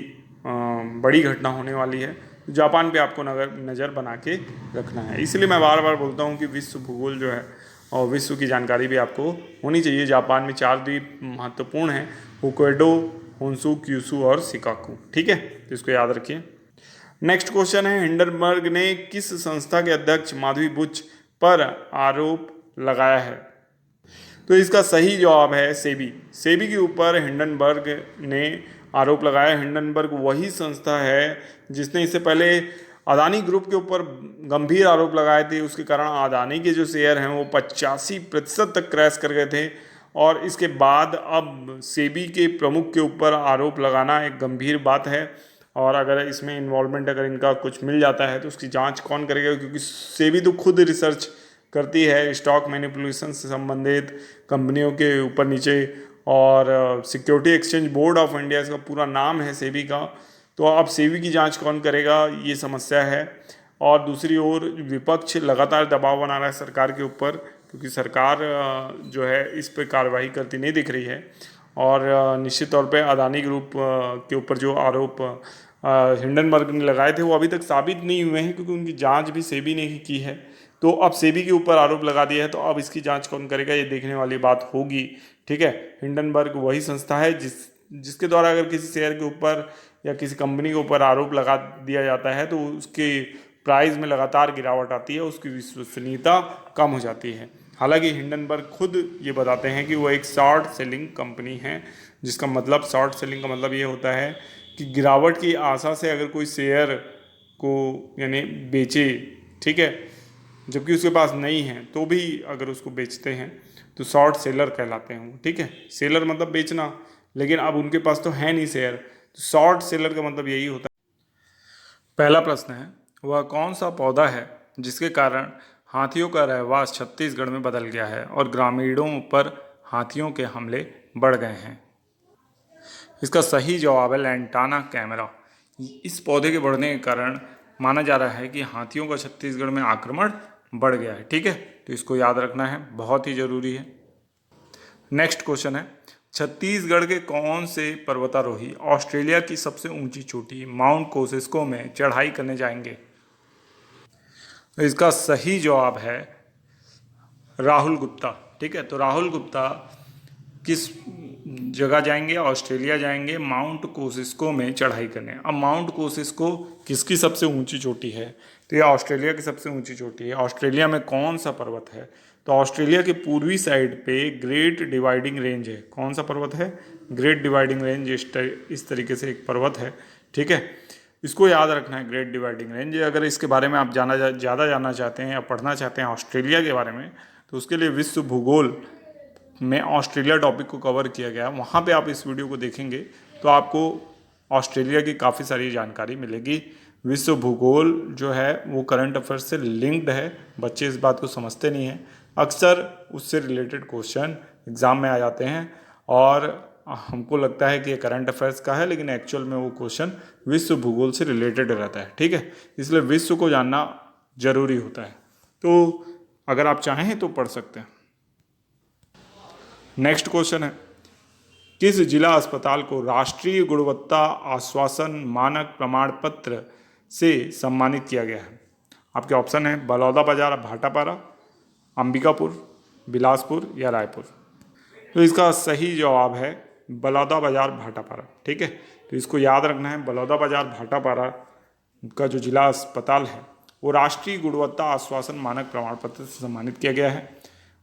बड़ी घटना होने वाली है, जापान पे आपको नज़र बना के रखना है। इसलिए मैं बार बार बोलता हूँ कि विश्व भूगोल जो है और विश्व की जानकारी भी आपको होनी चाहिए। जापान में 4 द्वीप महत्वपूर्ण हैं, होक्काइडो, होन्शु, क्यूशू और शिकाकू। ठीक है, तो इसको याद रखिए। नेक्स्ट क्वेश्चन है, हिंडनबर्ग ने किस संस्था के अध्यक्ष माधवी बुच पर आरोप लगाया है? तो इसका सही जवाब है सेबी। सेबी के ऊपर हिंडनबर्ग ने आरोप लगाया। हिंडनबर्ग वही संस्था है जिसने इससे पहले अदानी ग्रुप के ऊपर गंभीर आरोप लगाए थे। उसके कारण अदानी के जो शेयर हैं वो 85% तक क्रैश कर गए थे। और इसके बाद अब सेबी के प्रमुख के ऊपर आरोप लगाना एक गंभीर बात है। और अगर इसमें इन्वॉल्वमेंट अगर इनका कुछ मिल जाता है तो उसकी जांच कौन करेगा, क्योंकि सेबी तो खुद रिसर्च करती है स्टॉक मैनिपुलेशन से संबंधित कंपनियों के ऊपर नीचे। और security exchange board of India इसका पूरा नाम है सेबी का। तो अब सेबी की जांच कौन करेगा, ये समस्या है। और दूसरी ओर विपक्ष लगातार दबाव बना रहा है सरकार के ऊपर, क्योंकि सरकार जो है इस पर कार्रवाई करती नहीं दिख रही है। और निश्चित तौर पे अदानी ग्रुप के ऊपर जो आरोप हिंडनबर्ग ने लगाए थे वो अभी तक साबित नहीं हुए हैं, क्योंकि उनकी जांच भी सेबी ने ही की है। तो अब सेबी के ऊपर आरोप लगा दिया है, तो अब इसकी जांच कौन करेगा, ये देखने वाली बात होगी। ठीक है, हिंडनबर्ग वही संस्था है जिसके द्वारा अगर किसी शेयर के ऊपर या किसी कंपनी के ऊपर आरोप लगा दिया जाता है तो उसके प्राइस में लगातार गिरावट आती है, उसकी विश्वसनीयता कम हो जाती है। हालांकि हिंडनबर्ग खुद ये बताते हैं कि वो एक शॉर्ट सेलिंग कंपनी है, जिसका मतलब शॉर्ट सेलिंग का मतलब ये होता है कि गिरावट की आशा से अगर कोई शेयर को यानी बेचे, ठीक है, जबकि उसके पास नहीं है तो भी अगर उसको बेचते हैं तो शॉर्ट सेलर कहलाते हैं वो। ठीक है, सेलर मतलब बेचना, लेकिन अब उनके पास तो है नहीं शेयर, तो शॉर्ट सेलर का मतलब यही होता है। पहला प्रश्न है, वह कौन सा पौधा है जिसके कारण हाथियों का रहवास छत्तीसगढ़ में बदल गया है और ग्रामीणों पर हाथियों के हमले बढ़ गए हैं? इसका सही जवाब है लैंटाना कैमरा। इस पौधे के बढ़ने के कारण माना जा रहा है कि हाथियों का छत्तीसगढ़ में आक्रमण बढ़ गया है। ठीक है, तो इसको याद रखना है, बहुत ही जरूरी है। नेक्स्ट क्वेश्चन है, छत्तीसगढ़ के कौन से पर्वतारोही ऑस्ट्रेलिया की सबसे ऊंची चोटी माउंट कोसिस्को में चढ़ाई करने जाएंगे? तो इसका सही जवाब है राहुल गुप्ता। ठीक है, तो राहुल गुप्ता किस जगह जाएंगे? ऑस्ट्रेलिया जाएंगे माउंट कोसिस्को में चढ़ाई करने। अब माउंट कोसिस्को किसकी सबसे ऊंची चोटी है? तो ये ऑस्ट्रेलिया की सबसे ऊंची चोटी है। ऑस्ट्रेलिया में कौन सा पर्वत है? तो ऑस्ट्रेलिया के पूर्वी साइड पे ग्रेट डिवाइडिंग रेंज है। कौन सा पर्वत है? Great dividing range. इस तरीके से एक पर्वत है। ठीक है, इसको याद रखना है, ग्रेट डिवाइडिंग रेंज। अगर इसके बारे में आप ज़्यादा जानना चाहते हैं या पढ़ना चाहते हैं ऑस्ट्रेलिया के बारे में, तो उसके लिए विश्व भूगोल में ऑस्ट्रेलिया टॉपिक को कवर किया गया। वहाँ पे आप इस वीडियो को देखेंगे तो आपको ऑस्ट्रेलिया की काफ़ी सारी जानकारी मिलेगी। विश्व भूगोल जो है वो करंट अफेयर्स से लिंक्ड है, बच्चे इस बात को समझते नहीं हैं। अक्सर उससे रिलेटेड क्वेश्चन एग्ज़ाम में आ जाते हैं और हमको लगता है कि ये करंट अफेयर्स का है, लेकिन एक्चुअल में वो क्वेश्चन विश्व भूगोल से रिलेटेड रहता है। ठीक है, इसलिए विश्व को जानना जरूरी होता है। तो अगर आप चाहें तो पढ़ सकते हैं। नेक्स्ट क्वेश्चन है, किस जिला अस्पताल को राष्ट्रीय गुणवत्ता आश्वासन मानक प्रमाण पत्र से सम्मानित किया गया है? आपके ऑप्शन है बलौदाबाजार, भाटापारा, अंबिकापुर, बिलासपुर या रायपुर। तो इसका सही जवाब है बलौदाबाजार, भाटापारा। ठीक है, तो इसको याद रखना है, बलौदाबाजार भाटापारा का जो जिला अस्पताल है वो राष्ट्रीय गुणवत्ता आश्वासन मानक प्रमाण पत्र से सम्मानित किया गया है।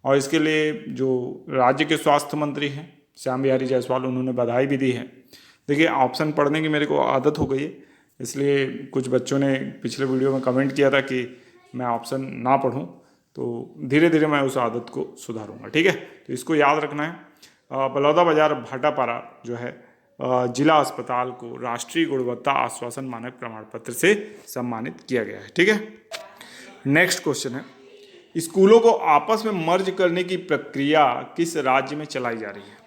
और इसके लिए जो राज्य के स्वास्थ्य मंत्री हैं श्याम बिहारी जायसवाल, उन्होंने बधाई भी दी है। देखिए, ऑप्शन पढ़ने की मेरे को आदत हो गई है, इसलिए कुछ बच्चों ने पिछले वीडियो में कमेंट किया था कि मैं ऑप्शन ना पढ़ूं, तो धीरे धीरे मैं उस आदत को सुधारूंगा। ठीक है, तो इसको याद रखना है, बलौदाबाजार भाटापारा जो है जिला अस्पताल को राष्ट्रीय गुणवत्ता आश्वासन मानक प्रमाण पत्र से सम्मानित किया गया है। ठीक है, नेक्स्ट क्वेश्चन है, स्कूलों को आपस में मर्ज करने की प्रक्रिया किस राज्य में चलाई जा रही है?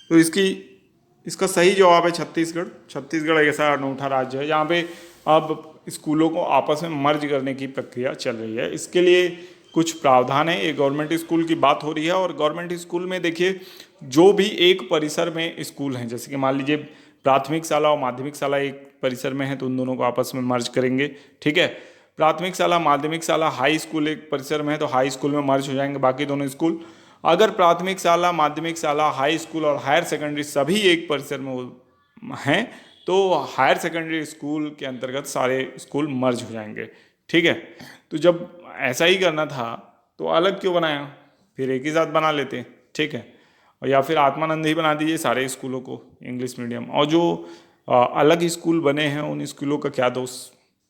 तो इसका सही जवाब है छत्तीसगढ़। छत्तीसगढ़ एक ऐसा अनूठा राज्य है जहाँ पे अब स्कूलों को आपस में मर्ज करने की प्रक्रिया चल रही है। इसके लिए कुछ प्रावधान है। ये गवर्नमेंट स्कूल की बात हो रही है और गवर्नमेंट स्कूल में देखिए, जो भी एक परिसर में स्कूल हैं, जैसे कि मान लीजिए प्राथमिक शाला और माध्यमिक शाला एक परिसर में है, तो उन दोनों को आपस में मर्ज करेंगे। ठीक है, प्राथमिक शाला, माध्यमिक शाला, हाई स्कूल एक परिसर में है तो हाई स्कूल में मर्ज हो जाएंगे बाकी दोनों स्कूल। अगर प्राथमिक शाला, माध्यमिक शाला, हाई स्कूल और हायर सेकेंडरी सभी एक परिसर में हैं तो हायर सेकेंडरी स्कूल के अंतर्गत सारे स्कूल मर्ज हो जाएंगे। ठीक है, तो जब ऐसा ही करना था तो अलग क्यों बनाया, फिर एक ही साथ बना लेते। ठीक है, और या फिर आत्मानंद ही बना दीजिए सारे स्कूलों को इंग्लिश मीडियम। और जो अलग स्कूल बने हैं उन स्कूलों का क्या दोष,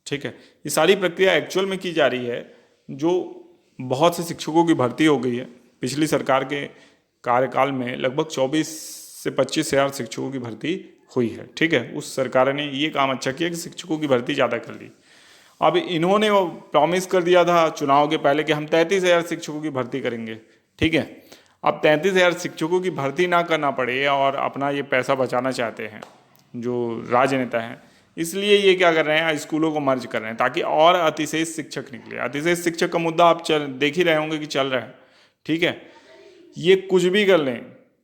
ठीक है। ये सारी प्रक्रिया एक्चुअल में की जा रही है। जो बहुत से शिक्षकों की भर्ती हो गई है पिछली सरकार के कार्यकाल में, लगभग 24 से 25 हज़ार शिक्षकों की भर्ती हुई है, ठीक है। उस सरकार ने ये काम अच्छा किया कि शिक्षकों की भर्ती ज़्यादा कर ली। अब इन्होंने वो प्रॉमिस कर दिया था चुनाव के पहले कि हम 33,000 शिक्षकों की भर्ती करेंगे, ठीक है। अब 33,000 शिक्षकों की भर्ती ना करना पड़े और अपना ये पैसा बचाना चाहते हैं जो राजनेता हैं, इसलिए ये क्या कर रहे हैं, स्कूलों को मर्ज कर रहे हैं ताकि और अतिशेष शिक्षक निकले। अतिशेष शिक्षक का मुद्दा आप देख ही रहे होंगे कि चल रहा है, ठीक है। ये कुछ भी कर लें,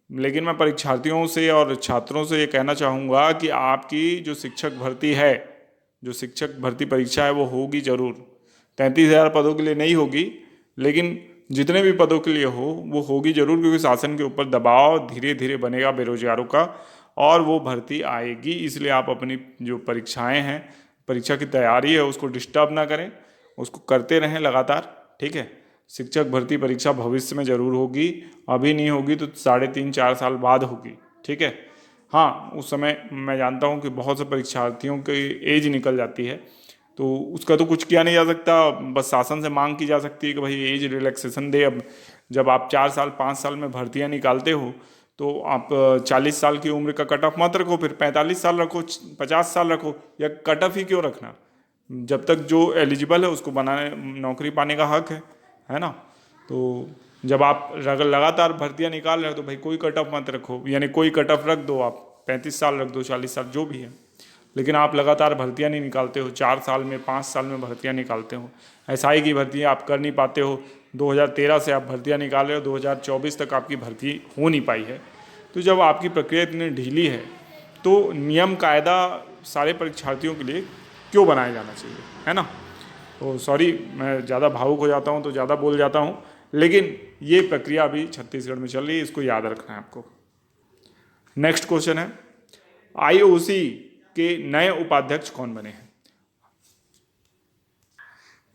लेकिन मैं परीक्षार्थियों से और छात्रों से ये कहना चाहूँगा कि आपकी जो शिक्षक भर्ती है, जो शिक्षक भर्ती परीक्षा है वो होगी ज़रूर। 33,000 पदों के लिए नहीं होगी, लेकिन जितने भी पदों के लिए हो वो होगी ज़रूर, क्योंकि शासन के ऊपर दबाव धीरे धीरे बनेगा बेरोजगारों का और वो भर्ती आएगी। इसलिए आप अपनी जो परीक्षाएं हैं, परीक्षा की तैयारी है, उसको डिस्टर्ब ना करें, उसको करते रहें लगातार, ठीक है। शिक्षक भर्ती परीक्षा भविष्य में ज़रूर होगी, अभी नहीं होगी तो 3.5-4 साल बाद होगी, ठीक है। हाँ, उस समय मैं जानता हूँ कि बहुत से परीक्षार्थियों की एज निकल जाती है, तो उसका तो कुछ किया नहीं जा सकता, बस शासन से मांग की जा सकती है कि भाई एज रिलैक्सेशन दे। अब जब आप 4 साल 5 साल में भर्तियाँ निकालते हो तो आप 40 साल की उम्र का कट ऑफ मत रखो, फिर 45 साल रखो, 50 साल रखो, या कट ऑफ ही क्यों रखना। जब तक जो एलिजिबल है उसको बनाने, नौकरी पाने का हक है ना। तो जब आप लगातार भर्तियां निकाल रहे हो तो भाई कोई कट ऑफ मत रखो, यानी कोई कट ऑफ रख दो, आप 35 साल रख दो, 40 साल जो भी है, लेकिन आप लगातार भर्तियां नहीं निकालते हो, 4 साल में 5 साल में भर्तियां निकालते हो। एसआई की भर्तियां आप कर नहीं पाते हो, 2013 से आप भर्तियां निकाल रहे हो, 2024 तक आपकी भर्ती हो नहीं पाई है। तो जब आपकी प्रक्रिया इतनी ढीली है तो नियम कायदा सारे परीक्षार्थियों के लिए क्यों बनाया जाना चाहिए, है ना। तो सॉरी, मैं ज़्यादा भावुक हो जाता हूँ तो ज़्यादा बोल जाता हूँ, लेकिन ये प्रक्रिया अभी छत्तीसगढ़ में चल रही है, इसको याद रखना है आपको। नेक्स्ट क्वेश्चन है, आईओसी के नए उपाध्यक्ष कौन बने हैं।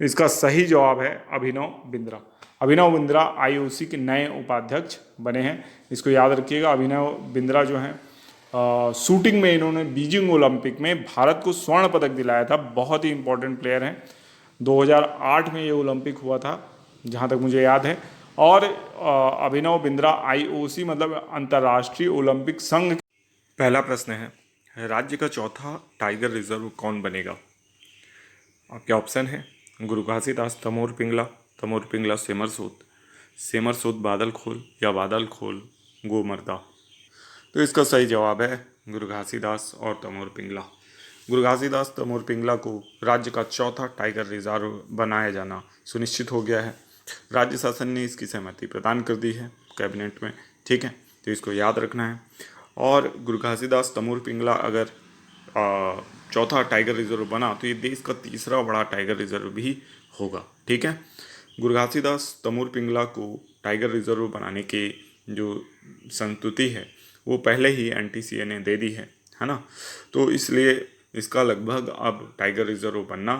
इसका सही जवाब है अभिनव बिंद्रा। अभिनव बिंद्रा आईओसी के नए उपाध्यक्ष बने हैं, इसको याद रखिएगा। अभिनव बिंद्रा जो हैं शूटिंग में इन्होंने बीजिंग ओलंपिक में भारत को स्वर्ण पदक दिलाया था, बहुत ही इंपॉर्टेंट प्लेयर हैं। 2008 में ये ओलंपिक हुआ था जहाँ तक मुझे याद है। और अभिनव बिंद्रा आईओसी मतलब अंतर्राष्ट्रीय ओलंपिक संघ। पहला प्रश्न है, राज्य का चौथा टाइगर रिजर्व कौन बनेगा। आपके ऑप्शन है गुरु घासीदास तमोर पिंगला सेमर सूद बादल खोल या बादल खोल गोमर्दा। तो इसका सही जवाब है गुरु घासीदास और तमोर पिंगला। गुरु घासीदास तमोर पिंगला को राज्य का चौथा टाइगर रिजर्व बनाया जाना सुनिश्चित हो गया है। राज्य शासन ने इसकी सहमति प्रदान कर दी है कैबिनेट में, ठीक है। तो इसको याद रखना है। और गुरु घासीदास तमोर पिंगला अगर चौथा टाइगर रिजर्व बना तो ये देश का तीसरा बड़ा टाइगर रिजर्व भी होगा, ठीक है। गुरु घासीदास तमोर पिंगला को टाइगर रिजर्व बनाने के जो संस्तुति है वो पहले ही एनटीसीए ने दे दी है ना। तो इसलिए इसका लगभग अब टाइगर रिजर्व बनना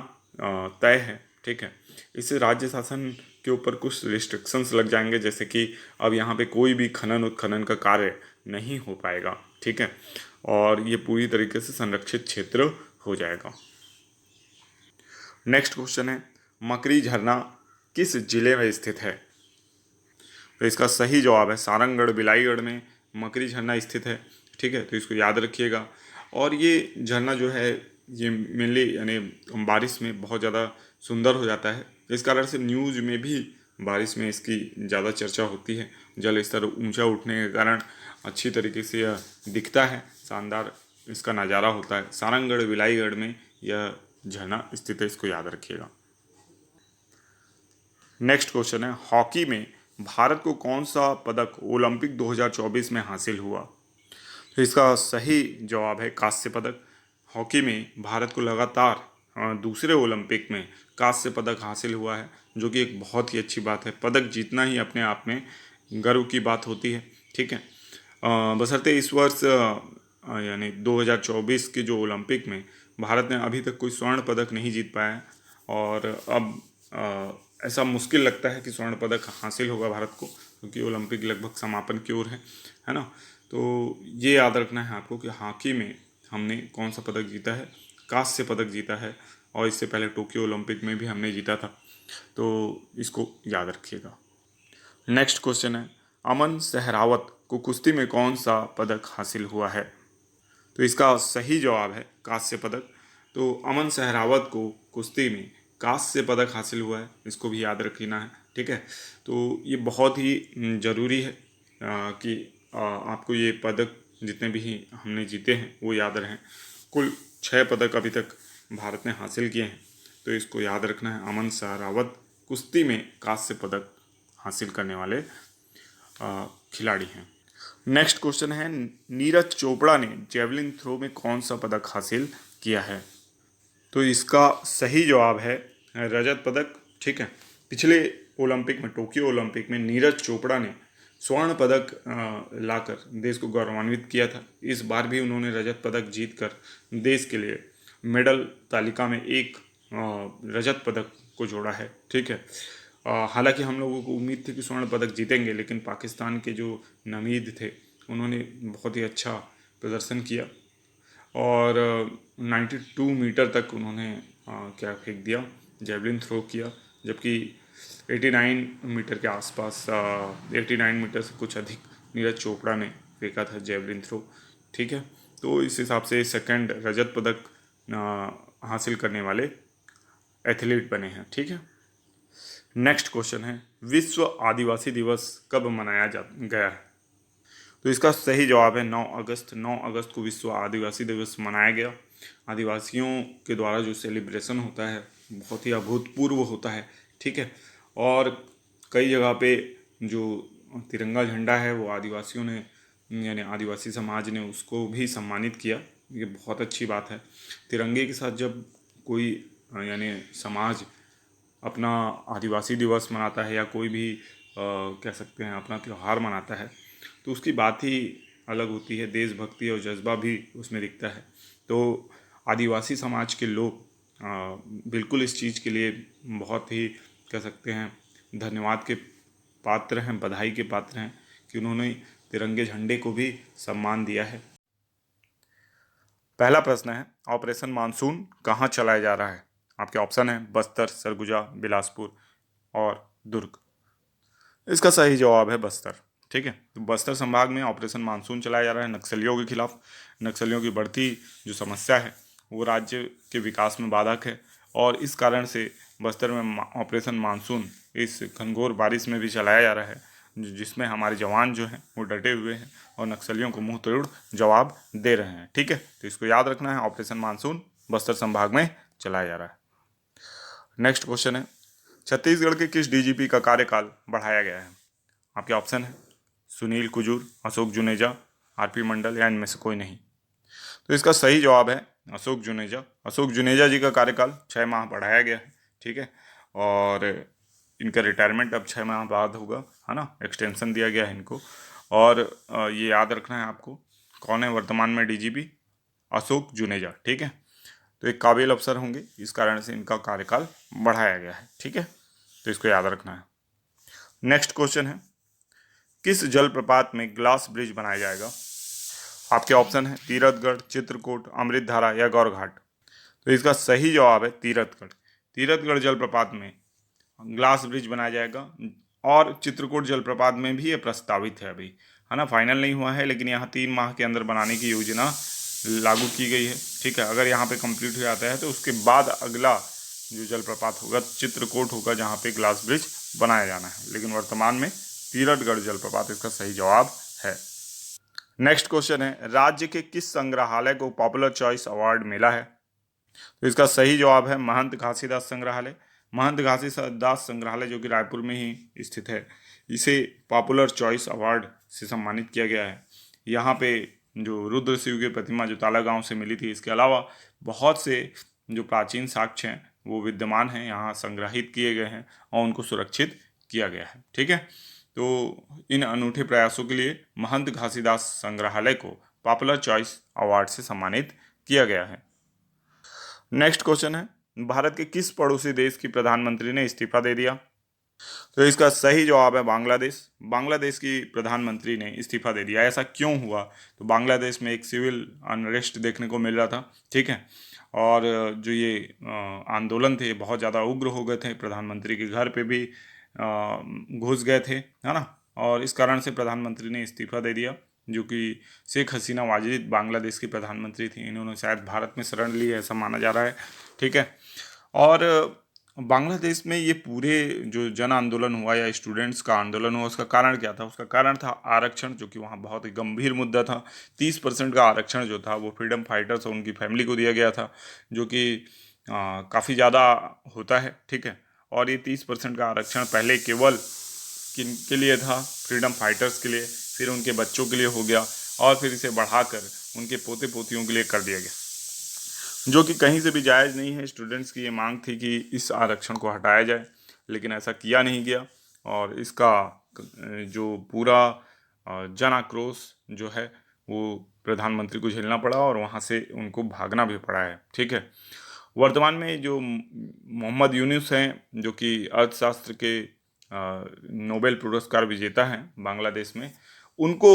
तय है, ठीक है। इससे राज्य शासन के ऊपर कुछ रिस्ट्रिक्शंस लग जाएंगे, जैसे कि अब यहाँ पे कोई भी खनन उत्खनन का कार्य नहीं हो पाएगा, ठीक है। और ये पूरी तरीके से संरक्षित क्षेत्र हो जाएगा। नेक्स्ट क्वेश्चन है, मकरी झरना किस जिले में स्थित है। तो इसका सही जवाब है सारंगगढ़ बिलाईगढ़ में मकरी झरना स्थित है, ठीक है। तो इसको याद रखिएगा। और ये झरना जो है ये मेनली यानी बारिश में बहुत ज़्यादा सुंदर हो जाता है, इस कारण से न्यूज़ में भी बारिश में इसकी ज़्यादा चर्चा होती है। जल स्तर ऊंचा उठने के कारण अच्छी तरीके से यह दिखता है, शानदार इसका नज़ारा होता है। सारंगगढ़ बिलाईगढ़ में यह झरना स्थित है, इसको याद रखिएगा। नेक्स्ट क्वेश्चन है, हॉकी में भारत को कौन सा पदक ओलंपिक 2024 में हासिल हुआ। तो इसका सही जवाब है कांस्य पदक। हॉकी में भारत को लगातार दूसरे ओलंपिक में कांस्य पदक हासिल हुआ है, जो कि एक बहुत ही अच्छी बात है। पदक जीतना ही अपने आप में गर्व की बात होती है, ठीक है। बशर्ते इस वर्ष यानी 2024 के जो ओलंपिक में भारत ने अभी तक कोई स्वर्ण पदक नहीं जीत पाया है, और अब ऐसा मुश्किल लगता है कि स्वर्ण पदक हासिल होगा भारत को। क्योंकि ओलंपिक लगभग समापन की ओर है ना। तो ये याद रखना है आपको कि हॉकी में हमने कौन सा पदक जीता है, कांस्य पदक जीता है, और इससे पहले टोक्यो ओलंपिक में भी हमने जीता था, तो इसको याद रखिएगा। नेक्स्ट क्वेश्चन है, अमन सहरावत को कुश्ती में कौन सा पदक हासिल हुआ है? तो इसका सही जवाब है कांस्य पदक। तो अमन सहरावत को कुश्ती में कांस्य पदक हासिल हुआ है, इसको भी याद रखना है, ठीक है। तो ये बहुत ही ज़रूरी है कि आपको ये पदक जितने भी हमने जीते हैं वो याद रहें। कुल 6 पदक अभी तक भारत ने हासिल किए हैं, तो इसको याद रखना है। अमन सहरावत कुश्ती में कांस्य पदक हासिल करने वाले खिलाड़ी हैं। नेक्स्ट क्वेश्चन है, नीरज चोपड़ा ने जेवलिन थ्रो में कौन सा पदक हासिल किया है? तो इसका सही जवाब है रजत पदक, ठीक है। पिछले ओलंपिक में, टोक्यो ओलंपिक में नीरज चोपड़ा ने स्वर्ण पदक लाकर देश को गौरवान्वित किया था। इस बार भी उन्होंने रजत पदक जीतकर देश के लिए मेडल तालिका में एक रजत पदक को जोड़ा है, ठीक है। हालांकि हम लोगों को उम्मीद थी कि स्वर्ण पदक जीतेंगे, लेकिन पाकिस्तान के जो नमीद थे उन्होंने बहुत ही अच्छा प्रदर्शन किया और 92 मीटर तक उन्होंने क्या फेंक दिया, जेवलिन थ्रो किया, जबकि 89 मीटर के आसपास 89 मीटर से कुछ अधिक नीरज चोपड़ा ने फेंका था जेवलिन थ्रो, ठीक है। तो इस हिसाब से सेकंड रजत पदक हासिल करने वाले एथलीट बने हैं, ठीक है। नेक्स्ट क्वेश्चन है, विश्व आदिवासी दिवस कब मनाया जा गया है? तो इसका सही जवाब है 9 अगस्त। 9 अगस्त को विश्व आदिवासी दिवस मनाया गया। आदिवासियों के द्वारा जो सेलिब्रेशन होता है बहुत ही अभूतपूर्व होता है, ठीक है। और कई जगह पे जो तिरंगा झंडा है वो आदिवासियों ने, यानी आदिवासी समाज ने उसको भी सम्मानित किया। ये बहुत अच्छी बात है। तिरंगे के साथ जब कोई यानी समाज अपना आदिवासी दिवस मनाता है या कोई भी कह सकते हैं अपना त्यौहार मनाता है, तो उसकी बात ही अलग होती है। देशभक्ति और जज्बा भी उसमें दिखता है। तो आदिवासी समाज के लोग बिल्कुल इस चीज़ के लिए बहुत ही कह सकते हैं धन्यवाद के पात्र हैं, बधाई के पात्र हैं कि उन्होंने तिरंगे झंडे को भी सम्मान दिया है। पहला प्रश्न है, ऑपरेशन मानसून कहाँ चलाया जा रहा है? आपके ऑप्शन है बस्तर, सरगुजा, बिलासपुर और दुर्ग। इसका सही जवाब है बस्तर, ठीक है। तो बस्तर संभाग में ऑपरेशन मानसून चलाया जा रहा है नक्सलियों के खिलाफ। नक्सलियों की बढ़ती जो समस्या है वो राज्य के विकास में बाधक है, और इस कारण से बस्तर में ऑपरेशन मानसून इस घनघोर बारिश में भी चलाया जा रहा है, जिसमें हमारे जवान जो हैं वो डटे हुए हैं और नक्सलियों को मुंह तोड़ जवाब दे रहे हैं, ठीक है। तो इसको याद रखना है, ऑपरेशन मानसून बस्तर संभाग में चलाया जा रहा है। नेक्स्ट क्वेश्चन है, छत्तीसगढ़ के किस डीजीपी का कार्यकाल बढ़ाया गया है? आपके ऑप्शन है सुनील कुजूर, अशोक जुनेजा, आरपी मंडल या इनमें से कोई नहीं। तो इसका सही जवाब है अशोक जुनेजा। अशोक जुनेजा जी का कार्यकाल 6 माह बढ़ाया गया है, ठीक है। और इनका रिटायरमेंट अब 6 माह बाद होगा, है ना, एक्सटेंशन दिया गया है इनको। और ये याद रखना है आपको, कौन है वर्तमान में डीजीपी? अशोक जुनेजा, ठीक है। तो एक काबिल अफसर होंगे, इस कारण से इनका कार्यकाल बढ़ाया गया है, ठीक है। तो इसको याद रखना है। नेक्स्ट क्वेश्चन है, किस जलप्रपात में ग्लास ब्रिज बनाया जाएगा? आपके ऑप्शन है तीरथगढ़, चित्रकूट, अमृतधारा या गौरघाट। तो इसका सही जवाब है तीरथगढ़। तीरथगढ़ जलप्रपात में ग्लास ब्रिज बनाया जाएगा, और चित्रकूट जलप्रपात में भी ये प्रस्तावित है अभी, है ना, फाइनल नहीं हुआ है, लेकिन यहाँ 3 माह के अंदर बनाने की योजना लागू की गई है, ठीक है। अगर यहाँ पे कंप्लीट हो जाता है तो उसके बाद अगला जो जलप्रपात होगा चित्रकूट होगा, जहाँ पे ग्लास ब्रिज बनाया जाना है, लेकिन वर्तमान में तीरथगढ़ जलप्रपात इसका सही जवाब है। नेक्स्ट क्वेश्चन है, राज्य के किस संग्रहालय को पॉपुलर चॉइस अवार्ड मिला है? तो इसका सही जवाब है महंत घासीदास संग्रहालय। महंत घासीदास संग्रहालय जो कि रायपुर में ही स्थित है, इसे पॉपुलर चॉइस अवार्ड से सम्मानित किया गया है। यहाँ पे जो रुद्र शिव की प्रतिमा जो ताला गांव से मिली थी, इसके अलावा बहुत से जो प्राचीन साक्ष्य हैं वो विद्यमान हैं, यहाँ संग्रहित किए गए हैं और उनको सुरक्षित किया गया है, ठीक है। तो इन अनूठे प्रयासों के लिए महंत घासीदास संग्रहालय को पॉपुलर चॉइस अवार्ड से सम्मानित किया गया है। नेक्स्ट क्वेश्चन है, भारत के किस पड़ोसी देश की प्रधानमंत्री ने इस्तीफा दे दिया? तो इसका सही जवाब है बांग्लादेश। बांग्लादेश की प्रधानमंत्री ने इस्तीफा दे दिया। ऐसा क्यों हुआ? तो बांग्लादेश में एक सिविल अनरेस्ट देखने को मिल रहा था, ठीक है। और जो ये आंदोलन थे बहुत ज़्यादा उग्र हो गए थे, प्रधानमंत्री के घर पे भी घुस गए थे, है ना। और इस कारण से प्रधानमंत्री ने इस्तीफा दे दिया, जो कि शेख हसीना वाजिद बांग्लादेश की प्रधानमंत्री थी। इन्होंने शायद भारत में शरण ली है, ऐसा माना जा रहा है, ठीक है। और बांग्लादेश में ये पूरे जो जन आंदोलन हुआ या स्टूडेंट्स का आंदोलन हुआ, उसका कारण क्या था? उसका कारण था आरक्षण, जो कि वहाँ बहुत ही गंभीर मुद्दा था। 30% का आरक्षण जो था वो फ्रीडम फाइटर्स और उनकी फैमिली को दिया गया था, जो कि काफ़ी ज़्यादा होता है, ठीक है। और ये 30% का आरक्षण पहले केवल किन के लिए था? फ्रीडम फाइटर्स के लिए, फिर उनके बच्चों के लिए हो गया, और फिर इसे बढ़ाकर उनके पोते पोतियों के लिए कर दिया गया, जो कि कहीं से भी जायज़ नहीं है। स्टूडेंट्स की ये मांग थी कि इस आरक्षण को हटाया जाए, लेकिन ऐसा किया नहीं गया। और इसका जो पूरा जन आक्रोश जो है वो प्रधानमंत्री को झेलना पड़ा, और वहाँ से उनको भागना भी पड़ा है, ठीक है। वर्तमान में जो मोहम्मद यूनुस हैं, जो कि अर्थशास्त्र के नोबेल पुरस्कार विजेता हैं बांग्लादेश में, उनको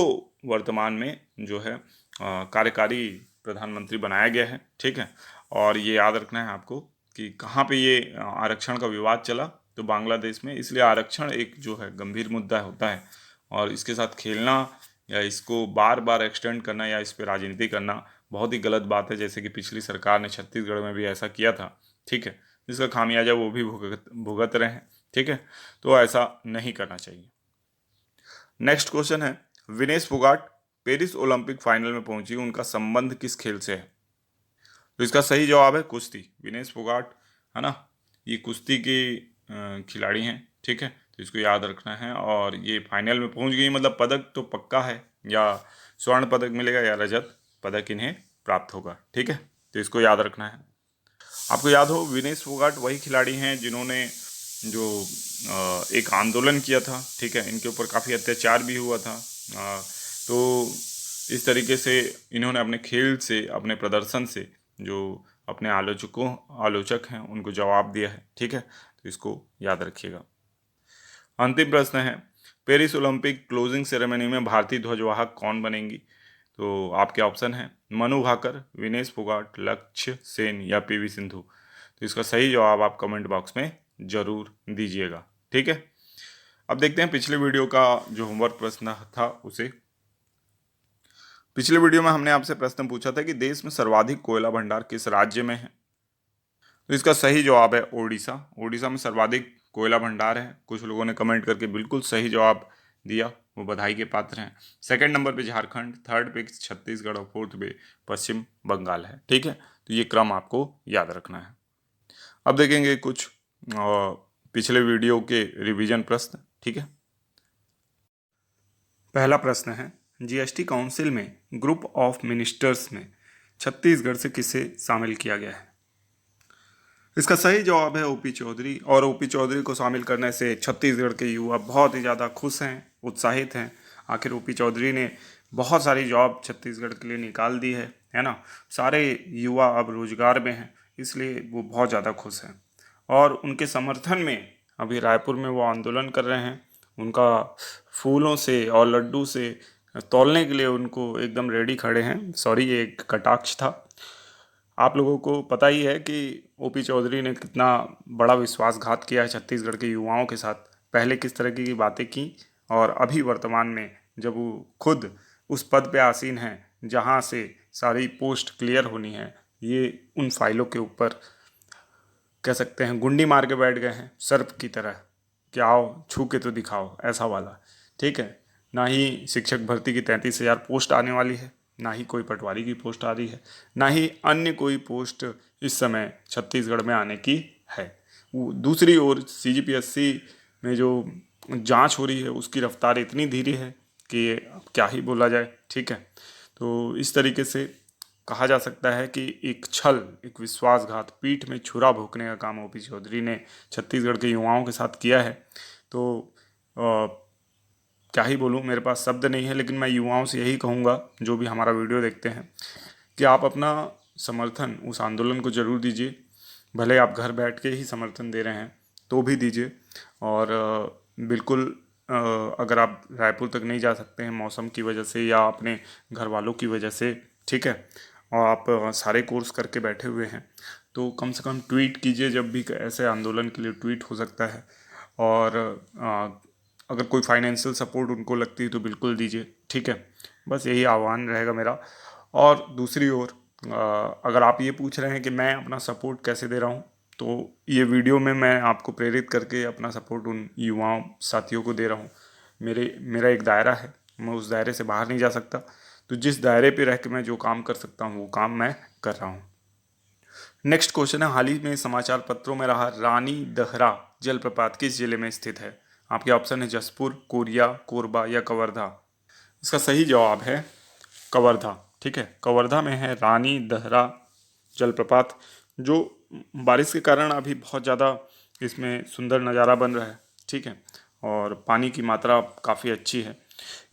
वर्तमान में जो है कार्यकारी प्रधानमंत्री बनाया गया है, ठीक है। और ये याद रखना है आपको कि कहाँ पे ये आरक्षण का विवाद चला, तो बांग्लादेश में। इसलिए आरक्षण एक जो है गंभीर मुद्दा होता है, और इसके साथ खेलना या इसको बार बार एक्सटेंड करना या इस पर राजनीति करना बहुत ही गलत बात है, जैसे कि पिछली सरकार ने छत्तीसगढ़ में भी ऐसा किया था, ठीक है। जिसका खामियाजा वो भी भुगत भुगत रहे हैं, ठीक है। तो ऐसा नहीं करना चाहिए। नेक्स्ट क्वेश्चन है, Vinesh Phogat Paris Olympic final में पहुंची, उनका संबंध किस खेल से है? तो इसका सही जवाब है कुश्ती। विनेश फोगाट, है ना, ये कुश्ती के खिलाड़ी हैं, ठीक है। तो इसको याद रखना है। और ये फाइनल में पहुंच गई, मतलब पदक तो पक्का है, या स्वर्ण पदक मिलेगा या रजत पदक इन्हें प्राप्त होगा, ठीक है। तो इसको याद रखना है। आपको याद हो, विनेश फोगाट वही खिलाड़ी हैं जिन्होंने जो एक आंदोलन किया था, ठीक है। इनके ऊपर काफ़ी अत्याचार भी हुआ था। तो इस तरीके से इन्होंने अपने खेल से, अपने प्रदर्शन से जो अपने आलोचक हैं उनको जवाब दिया है, ठीक है। तो इसको याद रखिएगा। अंतिम प्रश्न है, पेरिस ओलंपिक क्लोजिंग सेरेमनी में भारतीय ध्वजवाहक कौन बनेंगी? तो आपके ऑप्शन हैं मनु भाकर, विनेश फोगाट, लक्ष्य सेन या पीवी सिंधु। तो इसका सही जवाब आप कमेंट बॉक्स में जरूर दीजिएगा, ठीक है। अब देखते हैं पिछले वीडियो का जो होमवर्क प्रश्न था उसे। पिछले वीडियो में हमने आपसे प्रश्न पूछा था कि देश में सर्वाधिक कोयला भंडार किस राज्य में है? तो इसका सही जवाब है ओडिशा। ओडिशा में सर्वाधिक कोयला भंडार है। कुछ लोगों ने कमेंट करके बिल्कुल सही जवाब दिया, वो बधाई के पात्र हैं। सेकंड नंबर पे झारखंड, थर्ड पे छत्तीसगढ़ और फोर्थ पे पश्चिम बंगाल है, ठीक है। तो ये क्रम आपको याद रखना है। अब देखेंगे कुछ पिछले वीडियो के रिवीजन प्रश्न, ठीक है। पहला प्रश्न है, जीएसटी काउंसिल में ग्रुप ऑफ मिनिस्टर्स में छत्तीसगढ़ से किसे शामिल किया गया है? इसका सही जवाब है ओपी चौधरी। और ओपी चौधरी को शामिल करने से छत्तीसगढ़ के युवा बहुत ही ज़्यादा खुश हैं, उत्साहित हैं। आखिर ओपी चौधरी ने बहुत सारी जॉब छत्तीसगढ़ के लिए निकाल दी है ना। सारे युवा अब रोजगार में हैं, इसलिए वो बहुत ज़्यादा खुश हैं। और उनके समर्थन में अभी रायपुर में वो आंदोलन कर रहे हैं। उनका फूलों से और लड्डू से तौलने के लिए उनको एकदम रेडी खड़े हैं। सॉरी, ये एक कटाक्ष था। आप लोगों को पता ही है कि ओपी चौधरी ने कितना बड़ा विश्वासघात किया है छत्तीसगढ़ के युवाओं के साथ। पहले किस तरह की बातें की, और अभी वर्तमान में जब वो खुद उस पद पे आसीन हैं जहाँ से सारी पोस्ट क्लियर होनी है, ये उन फाइलों के ऊपर कह सकते हैं गुंडी मार के बैठ गए हैं सर्प की तरह कि आओ छू के तो दिखाओ, ऐसा वाला, ठीक है। ना ही शिक्षक भर्ती की 33,000 पोस्ट आने वाली है, ना ही कोई पटवारी की पोस्ट आ रही है, ना ही अन्य कोई पोस्ट इस समय छत्तीसगढ़ में आने की है। वो दूसरी ओर सीजीपीएससी में जो जांच हो रही है उसकी रफ्तार इतनी धीरे है कि अब क्या ही बोला जाए, ठीक है। तो इस तरीके से कहा जा सकता है कि एक छल, एक विश्वासघात, पीठ में छुरा भोंकने का काम ओपी चौधरी ने छत्तीसगढ़ के युवाओं के साथ किया है। तो क्या ही बोलूँ, मेरे पास शब्द नहीं है। लेकिन मैं युवाओं से यही कहूँगा जो भी हमारा वीडियो देखते हैं कि आप अपना समर्थन उस आंदोलन को जरूर दीजिए। भले आप घर बैठ के ही समर्थन दे रहे हैं तो भी दीजिए। और बिल्कुल अगर आप रायपुर तक नहीं जा सकते हैं मौसम की वजह से या अपने घर वालों की वजह से, ठीक है, और आप सारे कोर्स करके बैठे हुए हैं, तो कम से कम ट्वीट कीजिए जब भी ऐसे आंदोलन के लिए ट्वीट हो सकता है। और अगर कोई फाइनेंशियल सपोर्ट उनको लगती है तो बिल्कुल दीजिए, ठीक है। बस यही आह्वान रहेगा मेरा। और दूसरी ओर अगर आप ये पूछ रहे हैं कि मैं अपना सपोर्ट कैसे दे रहा हूँ, तो ये वीडियो में मैं आपको प्रेरित करके अपना सपोर्ट उन युवाओं साथियों को दे रहा हूँ। मेरा एक दायरा है, मैं उस दायरे से बाहर नहीं जा सकता, तो जिस दायरे पे रह के मैं जो काम कर सकता हूँ वो काम मैं कर रहा हूँ। नेक्स्ट क्वेश्चन है, हाल ही में समाचार पत्रों में रहा रानी दहरा जलप्रपात किस जिले में स्थित है? आपके ऑप्शन है जसपुर, कोरिया, कोरबा या कवर्धा। इसका सही जवाब है कवर्धा, ठीक है। कवर्धा में है रानी दहरा जलप्रपात, जो बारिश के कारण अभी बहुत ज़्यादा इसमें सुंदर नज़ारा बन रहा है, ठीक है। और पानी की मात्रा काफ़ी अच्छी है।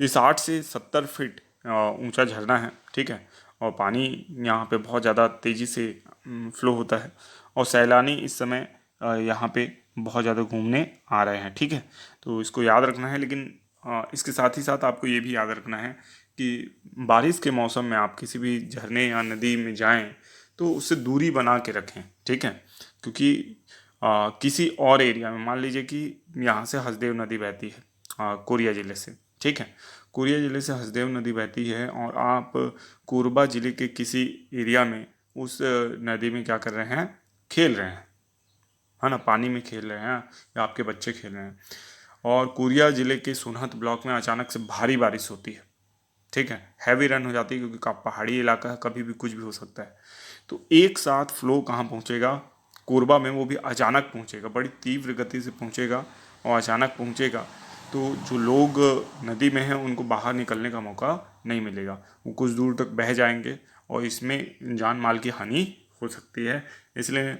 ये 60 से 70 फीट ऊंचा झरना है, ठीक है। और पानी यहाँ पे बहुत ज़्यादा तेज़ी से फ्लो होता है, और सैलानी इस समय यहाँ पे बहुत ज़्यादा घूमने आ रहे हैं, ठीक है। तो इसको याद रखना है, लेकिन इसके साथ ही साथ आपको ये भी याद रखना है कि बारिश के मौसम में आप किसी भी झरने या नदी में जाएं तो उससे दूरी बना के रखें, ठीक है। क्योंकि किसी और एरिया में, मान लीजिए कि यहाँ से हसदेव नदी बहती है कोरिया ज़िले से, ठीक है। कोरिया ज़िले से हसदेव नदी बहती है और आप कोरबा ज़िले के किसी एरिया में उस नदी में क्या कर रहे हैं, खेल रहे हैं, है ना, पानी में खेल रहे हैं या आपके बच्चे खेल रहे हैं, और कोरिया ज़िले के सोनहत ब्लॉक में अचानक से भारी बारिश होती है, ठीक है। हैवी रन हो जाती है क्योंकि पहाड़ी इलाका है, कभी भी कुछ भी हो सकता है। तो एक साथ फ्लो कहाँ पहुँचेगा, कोरबा में, वो भी अचानक पहुँचेगा, बड़ी तीव्र गति से पहुँचेगा और अचानक पहुँचेगा। तो जो लोग नदी में हैं उनको बाहर निकलने का मौका नहीं मिलेगा, वो कुछ दूर तक बह जाएंगे और इसमें जान माल की हानि हो सकती है। इसलिए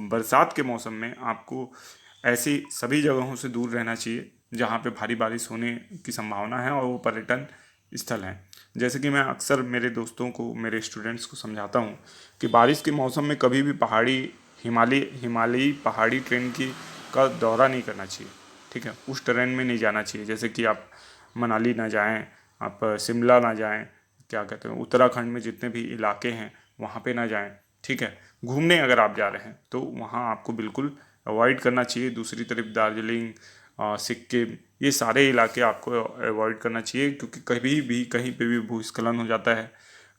बरसात के मौसम में आपको ऐसी सभी जगहों से दूर रहना चाहिए जहाँ पे भारी बारिश होने की संभावना है और वो पर्यटन स्थल हैं। जैसे कि मैं अक्सर मेरे दोस्तों को, मेरे स्टूडेंट्स को समझाता हूँ कि बारिश के मौसम में कभी भी हिमालयी पहाड़ी ट्रेन की का दौरा नहीं करना चाहिए, ठीक है। उस ट्रेन में नहीं जाना चाहिए, जैसे कि आप मनाली ना जाएं, आप शिमला ना जाएं, क्या कहते हैं, उत्तराखंड में जितने भी इलाके हैं वहाँ पे ना जाएं, ठीक है। घूमने अगर आप जा रहे हैं तो वहाँ आपको बिल्कुल अवॉइड करना चाहिए। दूसरी तरफ दार्जिलिंग, सिक्किम, ये सारे इलाके आपको अवॉइड करना चाहिए, क्योंकि कभी भी कहीं पे भी भूस्खलन हो जाता है,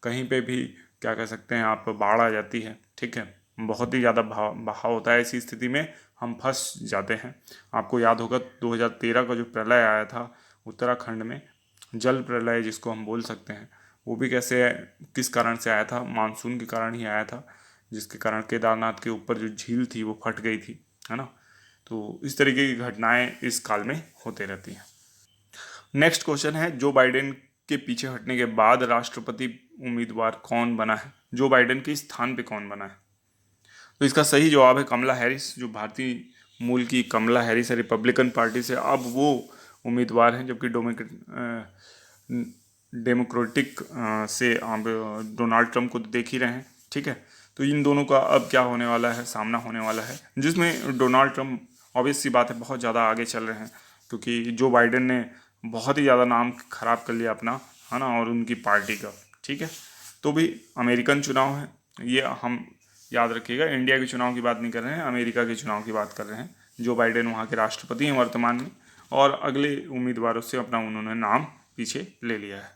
कहीं पे भी क्या कह सकते हैं आप, बाढ़ आ जाती है, ठीक है। बहुत ही ज़्यादा बहाव होता है, ऐसी स्थिति में हम फंस जाते हैं। आपको याद होगा 2013 का जो प्रलय आया था उत्तराखंड में, जल प्रलय जिसको हम बोल सकते हैं, वो भी कैसे, किस कारण से आया था, मानसून के कारण ही आया था, जिसके कारण केदारनाथ के ऊपर जो झील थी वो फट गई थी, है ना। तो इस तरीके की घटनाएं इस काल में होते रहती हैं। नेक्स्ट क्वेश्चन है, जो बाइडेन के पीछे हटने के बाद राष्ट्रपति उम्मीदवार कौन बना है? जो बाइडेन के स्थान पे कौन बना है? तो इसका सही जवाब है कमला हैरिस। जो भारतीय मूल की कमला हैरिस है, रिपब्लिकन पार्टी से, अब वो उम्मीदवार हैं, जबकि डेमोक्रेटिक से आप डोनाल्ड ट्रंप को देख ही रहे हैं, ठीक है। तो इन दोनों का अब क्या होने वाला है, सामना होने वाला है, जिसमें डोनाल्ड ट्रंप, ऑब्वियस सी बात है, बहुत ज़्यादा आगे चल रहे हैं, क्योंकि जो बाइडेन ने बहुत ही ज़्यादा नाम खराब कर लिया अपना, है ना, और उनकी पार्टी का, ठीक है। तो भी अमेरिकन चुनाव है ये, हम याद रखिएगा, इंडिया के चुनाव की बात नहीं कर रहे हैं, अमेरिका के चुनाव की बात कर रहे हैं। जो बाइडेन वहाँ के राष्ट्रपति हैं वर्तमान में, और अगले उम्मीदवारों से अपना उन्होंने नाम पीछे ले लिया है।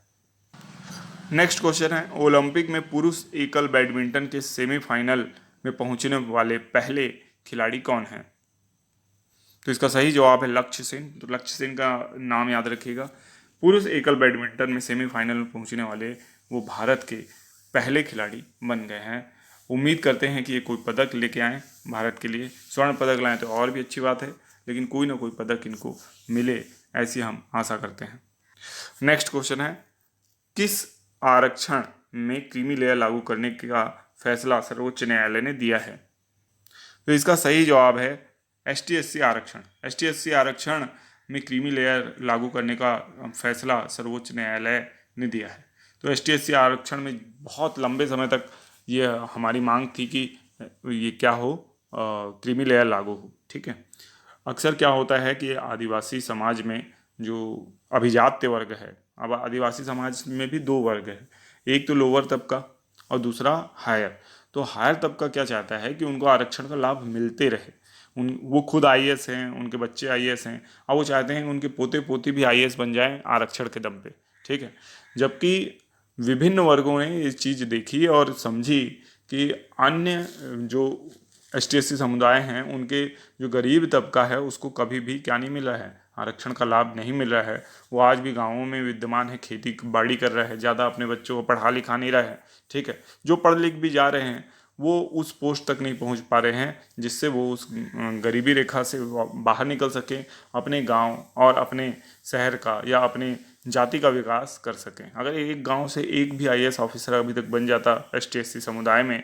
नेक्स्ट क्वेश्चन है, ओलंपिक में पुरुष एकल बैडमिंटन के सेमीफाइनल में पहुंचने वाले पहले खिलाड़ी कौन हैं? तो इसका सही जवाब है लक्ष्य सेन। तो लक्ष्य सेन का नाम याद रखिएगा। पुरुष एकल बैडमिंटन में सेमीफाइनल में पहुंचने वाले वो भारत के पहले खिलाड़ी बन गए हैं। उम्मीद करते हैं कि ये कोई पदक लेके आएँ भारत के लिए, स्वर्ण पदक लाएँ तो और भी अच्छी बात है, लेकिन कोई ना कोई पदक इनको मिले, ऐसी हम आशा करते हैं। नेक्स्ट क्वेश्चन है, किस आरक्षण में क्रीमी लेयर लागू करने का फैसला सर्वोच्च न्यायालय ने दिया है? तो इसका सही जवाब है ST/SC आरक्षण। ST/SC आरक्षण में क्रीमी लेयर लागू करने का फैसला सर्वोच्च न्यायालय ने दिया है। तो ST/SC आरक्षण में बहुत लंबे समय तक ये हमारी मांग थी कि ये क्या हो, क्रीमी लेयर लागू हो, ठीक है। अक्सर क्या होता है कि आदिवासी समाज में जो अभिजात्य वर्ग है, अब आदिवासी समाज में भी दो वर्ग है, एक तो लोअर तबका और दूसरा हायर। तो हायर तबका क्या चाहता है कि उनको आरक्षण का लाभ मिलते रहे। वो खुद आईएएस हैं, उनके बच्चे आईएएस हैं, और वो चाहते हैं कि उनके पोते पोती भी आईएएस बन जाएं आरक्षण के दम पे, ठीक है। जबकि विभिन्न वर्गों ने ये चीज़ देखी और समझी कि अन्य जो ST/SC समुदाय हैं, उनके जो गरीब तबका है उसको कभी भी क्या नहीं मिला है, आरक्षण का लाभ नहीं मिल रहा है। वो आज भी गाँवों में विद्यमान है, खेती बाड़ी कर रहा है, ज़्यादा अपने बच्चों को पढ़ा लिखा नहीं रहा है, ठीक है। जो पढ़ लिख भी जा रहे हैं वो उस पोस्ट तक नहीं पहुंच पा रहे हैं जिससे वो उस गरीबी रेखा से बाहर निकल सकें, अपने गांव और अपने शहर का या अपने जाति का विकास कर सकें। अगर एक गांव से एक भी आईएएस ऑफिसर अभी तक बन जाता ST/SC समुदाय में,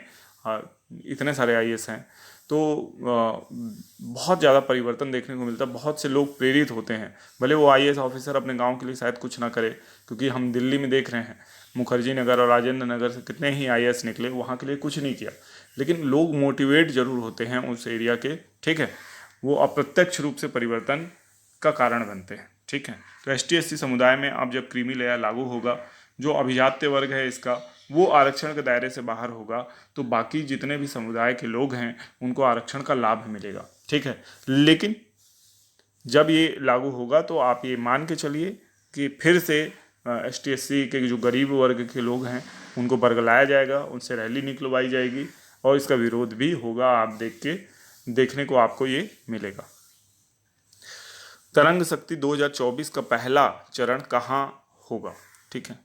इतने सारे आईएएस हैं, तो बहुत ज़्यादा परिवर्तन देखने को मिलता। बहुत से लोग प्रेरित होते हैं, भले वो आईएएस ऑफिसर अपने गांव के लिए शायद कुछ ना करे, क्योंकि हम दिल्ली में देख रहे हैं मुखर्जी नगर और राजेंद्र नगर से कितने ही आईएएस निकले, वहाँ के लिए कुछ नहीं किया, लेकिन लोग मोटिवेट जरूर होते हैं उस एरिया के, ठीक है। वो अप्रत्यक्ष रूप से परिवर्तन का कारण बनते हैं, ठीक है। तो ST/SC समुदाय में अब जब क्रीमी लेयर लागू होगा, जो अभिजात्य वर्ग है इसका वो आरक्षण के दायरे से बाहर होगा, तो बाकी जितने भी समुदाय के लोग हैं उनको आरक्षण का लाभ मिलेगा, ठीक है। लेकिन जब ये लागू होगा तो आप ये मान के चलिए कि फिर से ST/SC के जो गरीब वर्ग के लोग हैं उनको बरगलाया जाएगा, उनसे रैली निकलवाई जाएगी और इसका विरोध भी होगा। आप देखने को आपको ये मिलेगा। तरंग शक्ति 2024 का पहला चरण कहाँ होगा, ठीक है।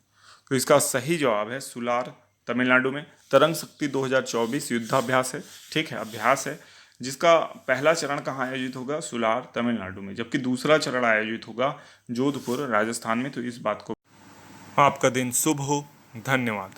तो इसका सही जवाब है सुलार, तमिलनाडु में। तरंग शक्ति 2024 युद्धाभ्यास है, ठीक है, अभ्यास है, जिसका पहला चरण कहाँ आयोजित होगा, सुलार, तमिलनाडु में, जबकि दूसरा चरण आयोजित होगा जोधपुर, राजस्थान में। तो इस बात को, आपका दिन शुभ हो, धन्यवाद।